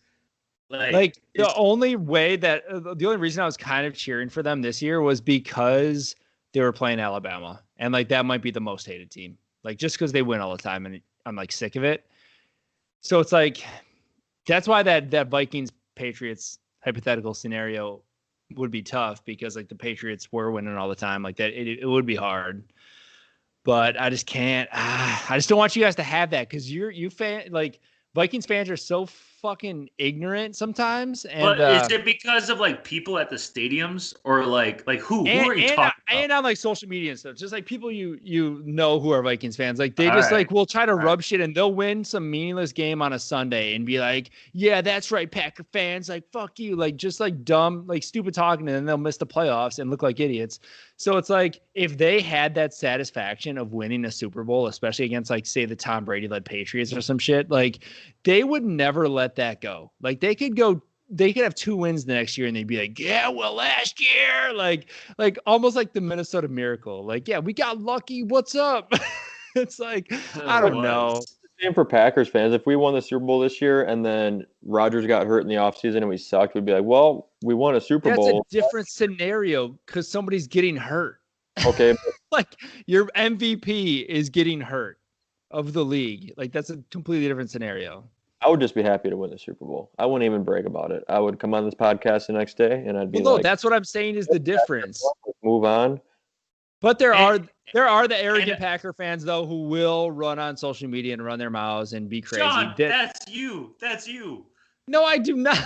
like The it's- only way that the only reason I was kind of cheering for them this year was because they were playing Alabama, and like that might be the most hated team. Like just because they win all the time, and I'm like sick of it. So it's like that's why that Vikings Patriots hypothetical scenario would be tough because like the Patriots were winning all the time. Like that, it would be hard. But I just can't. I just don't want you guys to have that because Vikings fans are so fucking ignorant sometimes. And but is it because of like people at the stadiums or like who are you talking about? And on like social media and stuff, just like people you know who are Vikings fans, like they All just right. like will try to All right. rub shit and they'll win some meaningless game on a Sunday and be like, yeah, that's right, Packer fans, like fuck you, like just like dumb, like stupid talking, and then they'll miss the playoffs and look like idiots. So it's like if they had that satisfaction of winning a Super Bowl, especially against like say the Tom Brady led Patriots or some shit, like they would never let that go. Like they could have 2 wins the next year and they'd be like, yeah, well, last year, like almost like the Minnesota Miracle. Like, yeah, we got lucky. What's up? It's like, I don't know. Same for Packers fans. If we won the Super Bowl this year and then Rodgers got hurt in the offseason and we sucked, we'd be like, well, we won a Super That's Bowl. a different scenario because somebody's getting hurt. Okay, Like your MVP is getting hurt of the league. Like that's a completely different scenario. I would just be happy to win the Super Bowl. I wouldn't even brag about it. I would come on this podcast the next day and I'd be Well, no, like, that's what I'm saying is the difference. move on. But there And- are the arrogant and- Packer fans though who will run on social media and run their mouths and be crazy. John, that's you. That's you. No, I do not.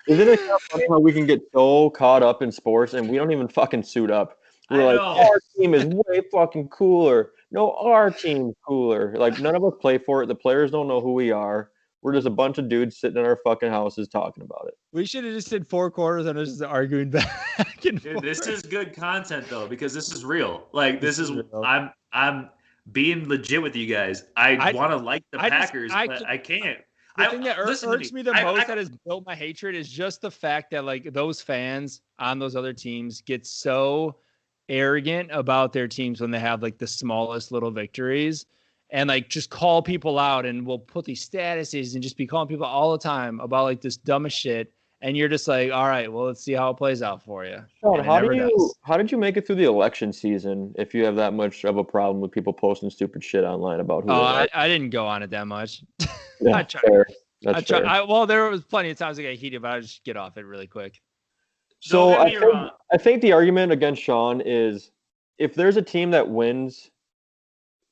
Isn't it funny how we can get so caught up in sports and we don't even fucking suit up? We're I like, know. our team is way fucking cooler. No, our team's cooler. Like, none of us play for it. The players don't know who we are. We're just a bunch of dudes sitting in our fucking houses talking about it. We should have just did 4 quarters and just arguing back and Dude, forth. this is good content though, because this is real. Like This this is is real. I'm being legit with you guys. I want to like the I just- Packers, I but can- I can't. The thing that listen to irks me the I- most I- that has built my hatred is just the fact that like those fans on those other teams get so arrogant about their teams when they have like the smallest little victories and like just call people out and will put these statuses and just be calling people all the time about like this dumbest shit. And you're just like, all right, well, let's see how it plays out for you. Sean, And it never does. how did you make it through the election season if you have that much of a problem with people posting stupid shit online about who Oh, they are? I didn't go on it that much. Yeah, I tried. fair. I That's try, fair. well, there was plenty of times I got heated, but I just get off it really quick. So Don't get me wrong. I think the argument against Sean is if there's a team that wins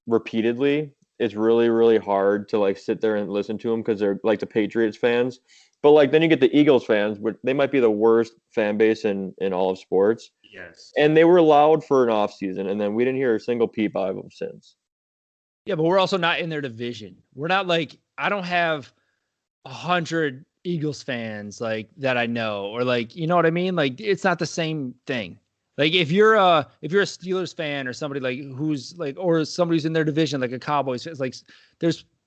repeatedly, it's really, really hard to like sit there and listen to them because they're like the Patriots fans. But like then you get the Eagles fans, but they might be the worst fan base in all of sports. Yes. And they were loud for an off season, and then we didn't hear a single peep out of them since. Yeah, but we're also not in their division. We're not like I don't have 100 Eagles fans like that I know, or like you know what I mean. Like it's not the same thing. Like if you're a Steelers fan or somebody like who's like or somebody who's in their division like a Cowboys fan, it's like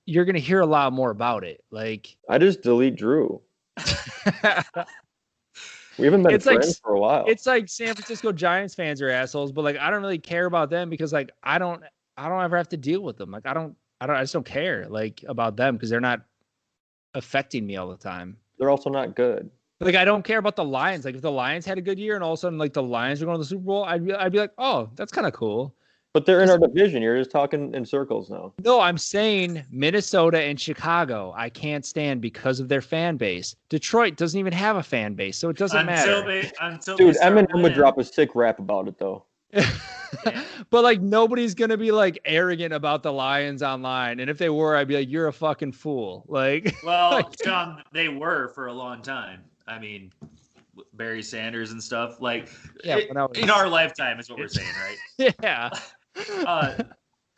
you're gonna hear a lot more about it. Like I just delete Drew. We haven't been It's like- friends for a while. it's like San Francisco Giants fans are assholes, but like I don't really care about them because like I don't ever have to deal with them. Like I just don't care like about them because they're not affecting me all the time. They're also not good. Like I don't care about the Lions. Like if the Lions had a good year and all of a sudden like the Lions are going to the Super Bowl, I'd be like, oh, that's kind of cool. But they're in our division. You're just talking in circles now. No, I'm saying Minnesota and Chicago, I can't stand because of their fan base. Detroit doesn't even have a fan base, so it doesn't Until matter. they Dude, start Eminem would winning. drop a sick rap about it though. But like nobody's gonna be like arrogant about the Lions online, and if they were, I'd be like, you're a fucking fool. Like, Well, John, they were for a long time. I mean, Barry Sanders and stuff. Like, Yeah, it- when I was- in our lifetime is what we're saying, right? yeah,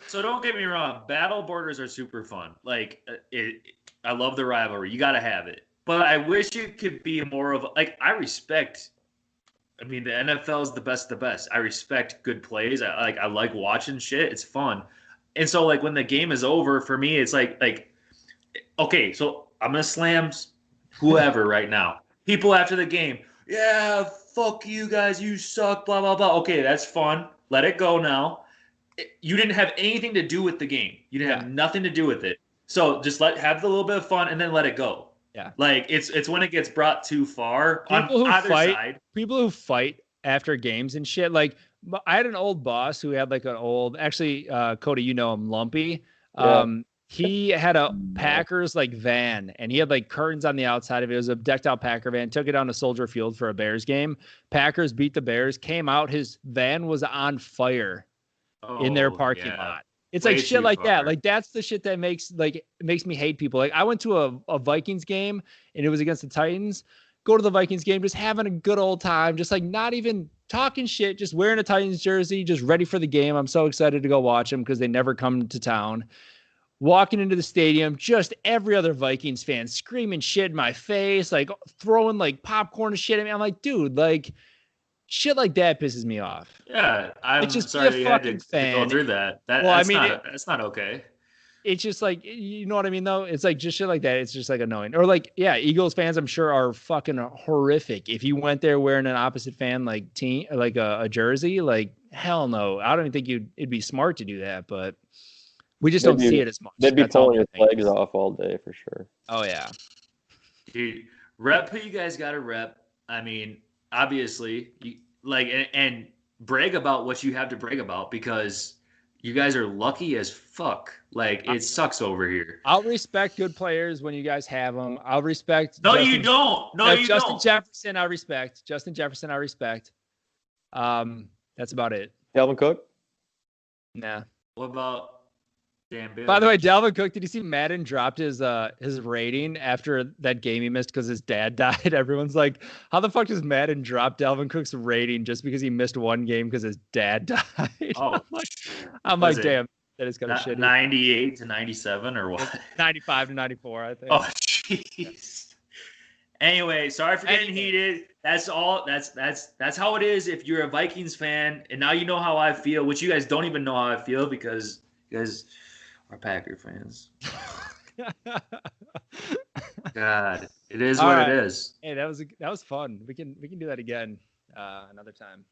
So don't get me wrong, battle borders are super fun. Like, I love the rivalry. You got to have it. But I wish it could be more of like I respect. I mean, the NFL is the best of the best. I respect good plays. I like watching shit. It's fun. And so like when the game is over, for me, it's like okay, so I'm gonna slam whoever right now. People after the game, yeah, fuck you guys, you suck, blah blah blah. Okay, that's fun. Let it go now. You didn't have anything to do with the game. You didn't have nothing to do with it. So just have the little bit of fun and then let it go. Yeah. Like it's when it gets brought too far People on who either fight- side. people who fight after games and shit. Like I had an old boss who had like an old, actually, Cody, you know him, Lumpy. Yeah. He had a Packers like van, and he had like curtains on the outside of it. It was a decked out Packer van. Took it down to Soldier Field for a Bears game. Packers beat the Bears. Came out, his van was on fire in their Oh, parking yeah. lot. It's Way like shit too like that. far. Like that's the shit that makes me hate people. Like I went to a Vikings game and it was against the Titans. Go to the Vikings game, just having a good old time, just like not even talking shit, just wearing a Titans jersey, just ready for the game. I'm so excited to go watch them because they never come to town. Walking into the stadium, just every other Vikings fan screaming shit in my face, like throwing like popcorn and shit at me. I'm like, dude, like shit like that pisses me off. Yeah, I'm just be sorry a that you had to fucking fan. go through that. Well, I That's mean, that's not okay. It's just like, you know what I mean though? It's like just shit like that. It's just like annoying. Or like, yeah, Eagles fans I'm sure are fucking horrific. If you went there wearing an opposite fan like team, like a jersey, like hell no. I don't even think it'd be smart to do that, but we just don't They'd be- see it as much. They'd be That's all pulling I your think. legs off all day for sure. Oh yeah. Dude, rep who you guys got to rep. I mean, obviously, you like and brag about what you have to brag about because you guys are lucky as fuck. Like it sucks over here. I'll respect good players when you guys have them. I'll respect. No, Justin- you don't. No, No, you Justin don't. Jefferson, I respect. Justin Jefferson, I respect. That's about it. Dalvin Cook? Nah. What about Dan Bill? By the way, Dalvin Cook, did you see Madden dropped his rating after that game he missed because his dad died? Everyone's like, how the fuck does Madden drop Dalvin Cook's rating just because he missed one game because his dad died? Oh, I'm like, damn, that is kind of shitty. 98 to 97 or what? 95 to 94, I think. Oh, jeez. Anyway, sorry for getting heated. That's all. That's how it is if you're a Vikings fan. And now you know how I feel, which you guys don't even know how I feel because you guys are Packer fans. God, it is All what right. it is. Hey, that was fun. We can do that again another time.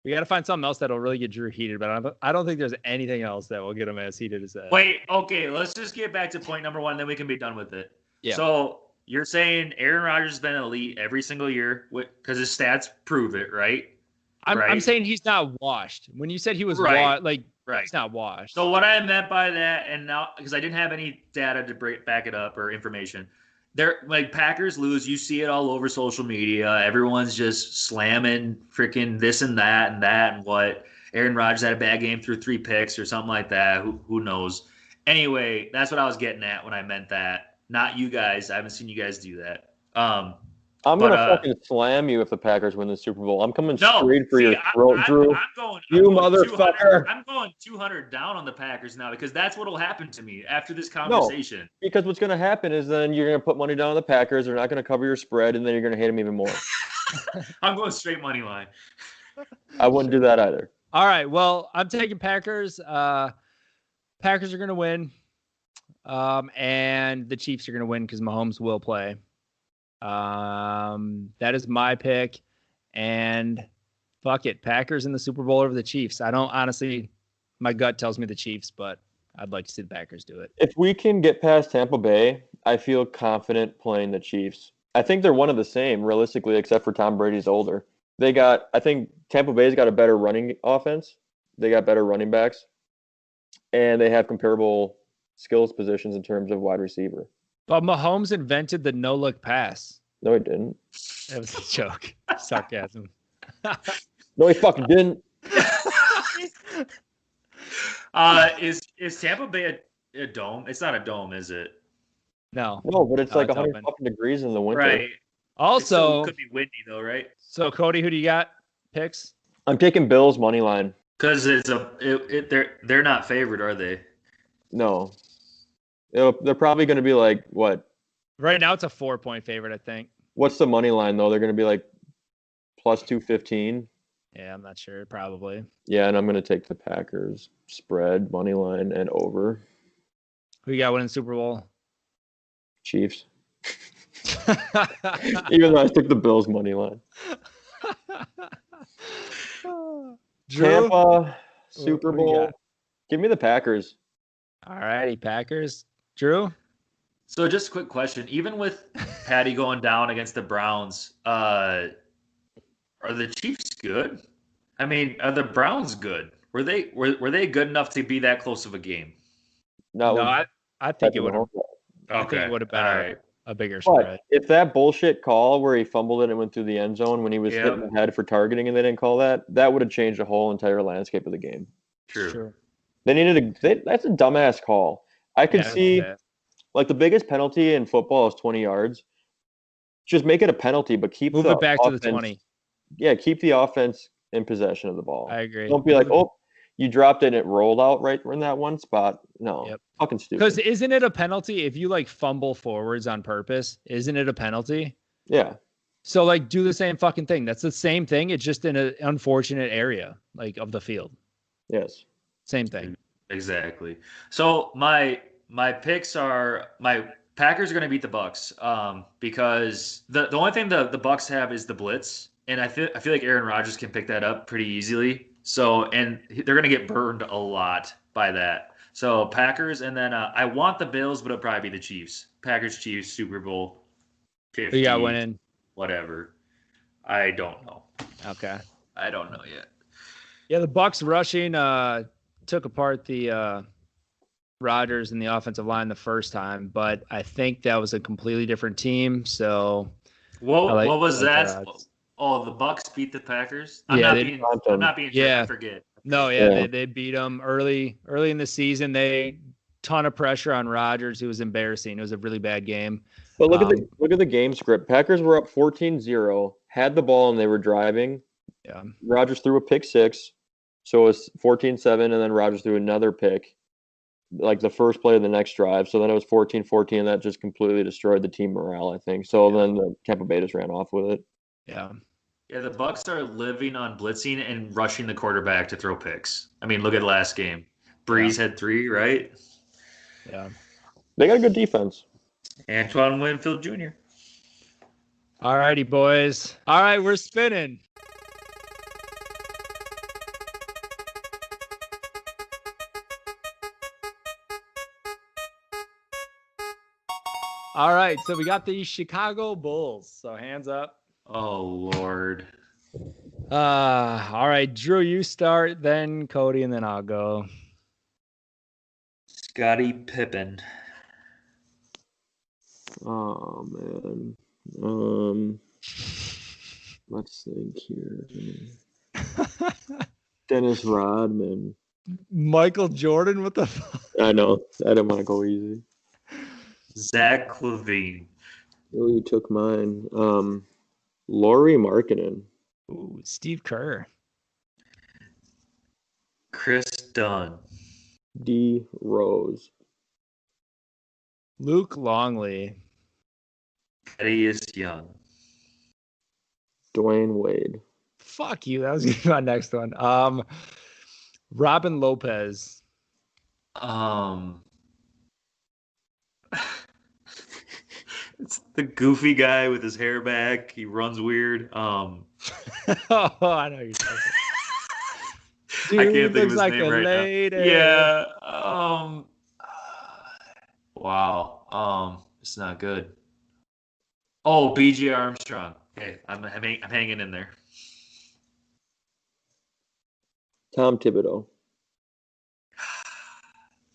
We got to find something else that'll really get Drew heated, but I don't think there's anything else that will get him as heated as that. Wait, okay, let's just get back to point number 1, then we can be done with it. Yeah. So you're saying Aaron Rodgers has been elite every single year because his stats prove it, right? I'm saying he's not washed. When you said he was Right. washed, Right. he's not washed. So what I meant by that, and now because I didn't have any data to back it up or information, they're like Packers lose, you see it all over social media. Everyone's just slamming freaking this and that and what. Aaron Rodgers had a bad game, threw 3 picks or something like that. Who knows? Anyway, that's what I was getting at when I meant that. Not you guys. I haven't seen you guys do that. I'm going to fucking slam you if the Packers win the Super Bowl. I'm coming straight for your throat, Drew. I'm you going motherfucker. I'm going 200 down on the Packers now because that's what will happen to me after this conversation. No, because what's going to happen is then you're going to put money down on the Packers. They're not going to cover your spread, and then you're going to hate them even more. I'm going straight money line. I wouldn't do that either. All right. Well, I'm taking Packers. Packers are going to win. And the Chiefs are going to win because Mahomes will play. That is my pick. And fuck it. Packers in the Super Bowl over the Chiefs. I don't honestly, my gut tells me the Chiefs, but I'd like to see the Packers do it. If we can get past Tampa Bay, I feel confident playing the Chiefs. I think they're one of the same, realistically, except for Tom Brady's older. I think Tampa Bay's got a better running offense. They got better running backs. And they have comparable skills positions in terms of wide receiver. But Mahomes invented the no-look pass. No, he didn't. That was a joke. Sarcasm. No, he fucking didn't. Is Tampa Bay a dome? It's not a dome, is it? No. No, but it's like it's 100 open. fucking degrees in the winter. Right. It Also, still could be windy though, right? so Cody, who do you got? Picks? I'm taking Bills money line. Because they're not favored, are they? No. They're probably going to be like, what? Right now it's a 4-point favorite, I think. What's the money line, though? They're going to be like plus 215. Yeah, I'm not sure. Probably. Yeah, and I'm going to take the Packers spread, money line, and over. Who you got winning Super Bowl? Chiefs. Even though I took the Bills money line. Drew? Tampa, Super Who you Bowl. got? Give me the Packers. All righty, Packers. Drew? So just a quick question. Even with Patty going down against the Browns, are the Chiefs good? I mean, are the Browns good? Were they good enough to be that close of a game? Not No, with I think it Patrick would have. Mahomes. I think it would have been All right. a bigger spread. But if that bullshit call where he fumbled it and went through the end zone when he was Yeah. hitting the head for targeting and they didn't call that, that would have changed the whole entire landscape of the game. True. Sure. They needed that's a dumbass call. I could Yeah, see yeah. like the biggest penalty in football is 20 yards. Just make it a penalty, but keep Move the it back to the offense- 20. Yeah, keep the offense in possession of the ball. I agree. Don't be like, oh, you dropped it and it rolled out right in that one spot. No, Yep. fucking stupid. Because isn't it a penalty if you like fumble forwards on purpose? Isn't it a penalty? Yeah, So like do the same fucking thing. That's the same thing. It's just in an unfortunate area like of the field. yes. Same thing. Exactly. So my picks are my Packers are going to beat the Bucks because the only thing the Bucks have is the blitz, and I feel like Aaron Rodgers can pick that up pretty easily. So and they're going to get burned a lot by that. So Packers, and then I want the Bills, but it'll probably be the Chiefs. Packers, Chiefs, Super Bowl 50. Who you got winning? Whatever. I don't know. Okay. I don't know yet. Yeah, the Bucks rushing took apart the Rodgers and the offensive line the first time, but I think that was a completely different team. So What I like- was I like that? their odds. Oh, the Bucks beat the Packers. Yeah, I'm not being yeah. I forget. No, Yeah. they beat them early in the season. They ton of pressure on Rodgers. It was embarrassing. It was a really bad game. But look at the game script. Packers were up 14-0, had the ball and they were driving. Yeah. Rodgers threw a pick six, so it was 14-7, and then Rodgers threw another pick, like the first play of the next drive. So then it was 14-14, and that just completely destroyed the team morale, I think. So then the Tampa Bay just ran off with it. Yeah. Yeah, the Bucks are living on blitzing and rushing the quarterback to throw picks. I mean, look at last game. Breeze had 3, right? Yeah. They got a good defense. Antoine Winfield Jr. All righty, boys. All right, we're spinning. All right, so we got the Chicago Bulls. So hands up. Oh, Lord. All right, Drew, you start, then Cody, and then I'll go. Scottie Pippen. Oh man. Let's think here. Dennis Rodman. Michael Jordan, what the fuck? I know. I didn't want to go easy. Zach LaVine. Oh, you took mine. Laurie Markkinen. Ooh, Steve Kerr. Chris Dunn. D. Rose. Luke Longley. Thaddeus Young. Dwayne Wade. Fuck you. That was gonna be my next one. Robin Lopez. It's the goofy guy with his hair back. He runs weird. Oh, I know you're talking. Dude, I can't think of looks his like name a right lady. now. Yeah. Wow. It's not good. Oh, BJ Armstrong. Okay, I'm hanging in there. Tom Thibodeau.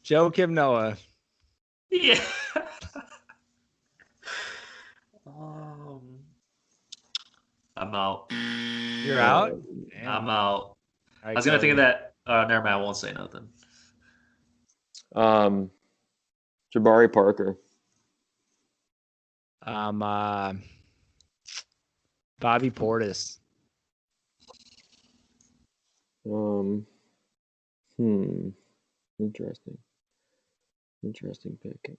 Joakim Noah. Yeah. I'm out. You're out? Damn. I'm out. All right, I was gonna think of Cody. that. Never mind. I won't say nothing. Jabari Parker. Bobby Portis. Interesting pick.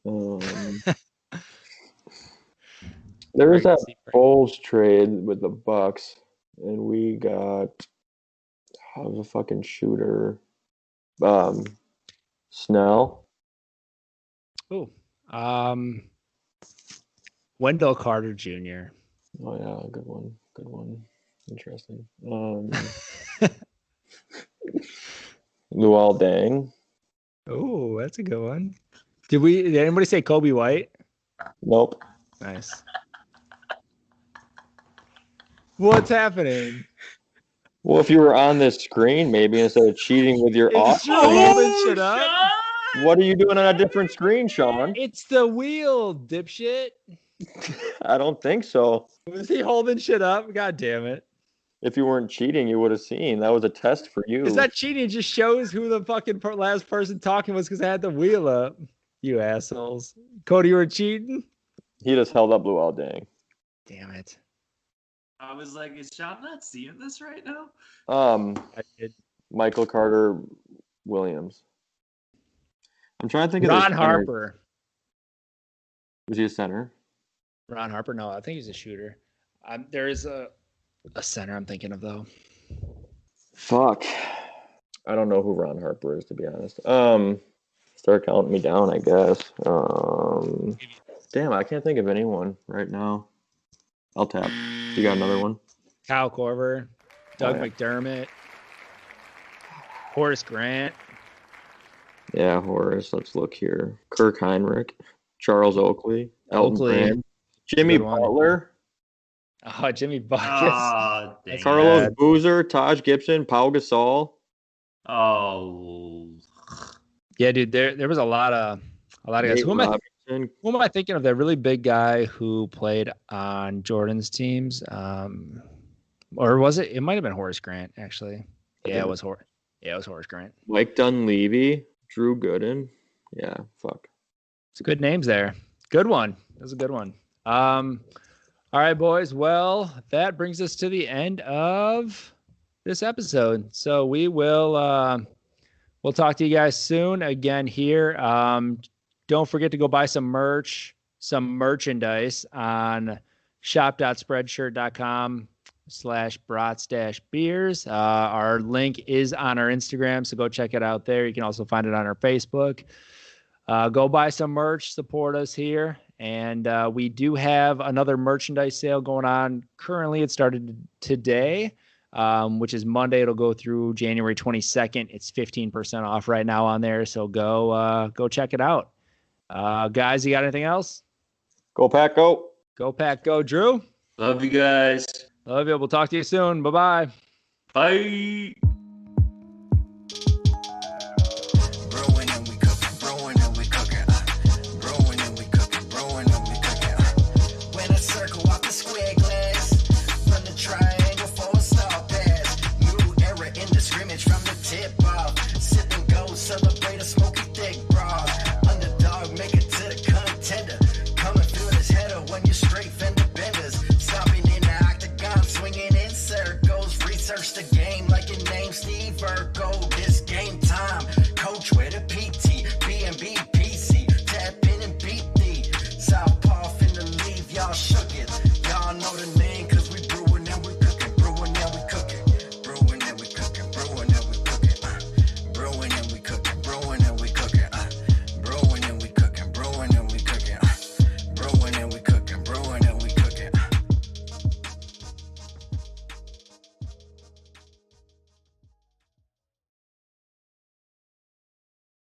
There was that Bulls trade with the Bucks, and we got a fucking shooter. Snell. Ooh. Wendell Carter Jr. Oh yeah, good one. Good one. Interesting. Luol Deng. Oh, that's a good one. Did anybody say Kobe White? Nope. Nice. What's happening? Well, if you were on this screen, maybe instead of cheating with your off, holding shit up. what are you doing on a different screen, Sean? It's the wheel, dipshit. I don't think so. Was he holding shit up? God damn it. If you weren't cheating, you would have seen. That was a test for you. Is that cheating? It just shows who the fucking last person talking was because I had the wheel up. You assholes. Cody, you were cheating? He just held up Luol Deng. Damn it. I was like, is Sean not seeing this right now? I did. Michael Carter Williams. I'm trying to think of Ron this center. Harper. Was he a center? Ron Harper? No, I think he's a shooter. There is a center I'm thinking of, though. Fuck. I don't know who Ron Harper is, to be honest. Start counting me down, I guess. Damn, I can't think of anyone right now. I'll tap. You got another one? Kyle Korver. Doug Oh, yeah. McDermott. Horace Grant. Yeah, Horace. Let's look here. Kirk Heinrich. Charles Oakley. Elton Oakley. Brand. Jimmy Good one. Butler. Oh, Jimmy Buckets. Oh, dang. Carlos bad. Boozer. Taj Gibson. Pau Gasol. Oh. Yeah, dude, there was a lot of guys. Nate Who Robinson. am I thinking of? That really big guy who played on Jordan's teams. Or was it? It might have been Horace Grant, actually. Yeah, it was Horace. Yeah, it was Horace Grant. Mike Dunleavy, Drew Gooden. Yeah, fuck. It's good names there. Good one. That was a good one. All right, boys. Well, that brings us to the end of this episode. So we will we'll talk to you guys soon again here. Don't forget to go buy some merchandise on shop.spreadshirt.com/brats-beers. Our link is on our Instagram, so go check it out there. You can also find it on our Facebook. Go buy some merch, support us here. And we do have another merchandise sale going on. Currently, it started today, which is Monday. It'll go through January 22nd. It's 15% off right now on there. So go check it out. Guys, you got anything else? Go Pack, go. Go Pack, go. Drew? Love you guys. Love you. We'll talk to you soon. Bye-bye. Bye. Celebrate a smoky thick bra. Underdog, make it to the contender. Coming through this header when you're straight fender benders. Stopping in the octagon, swinging in circles. Research the game like your name's Steve Urkel.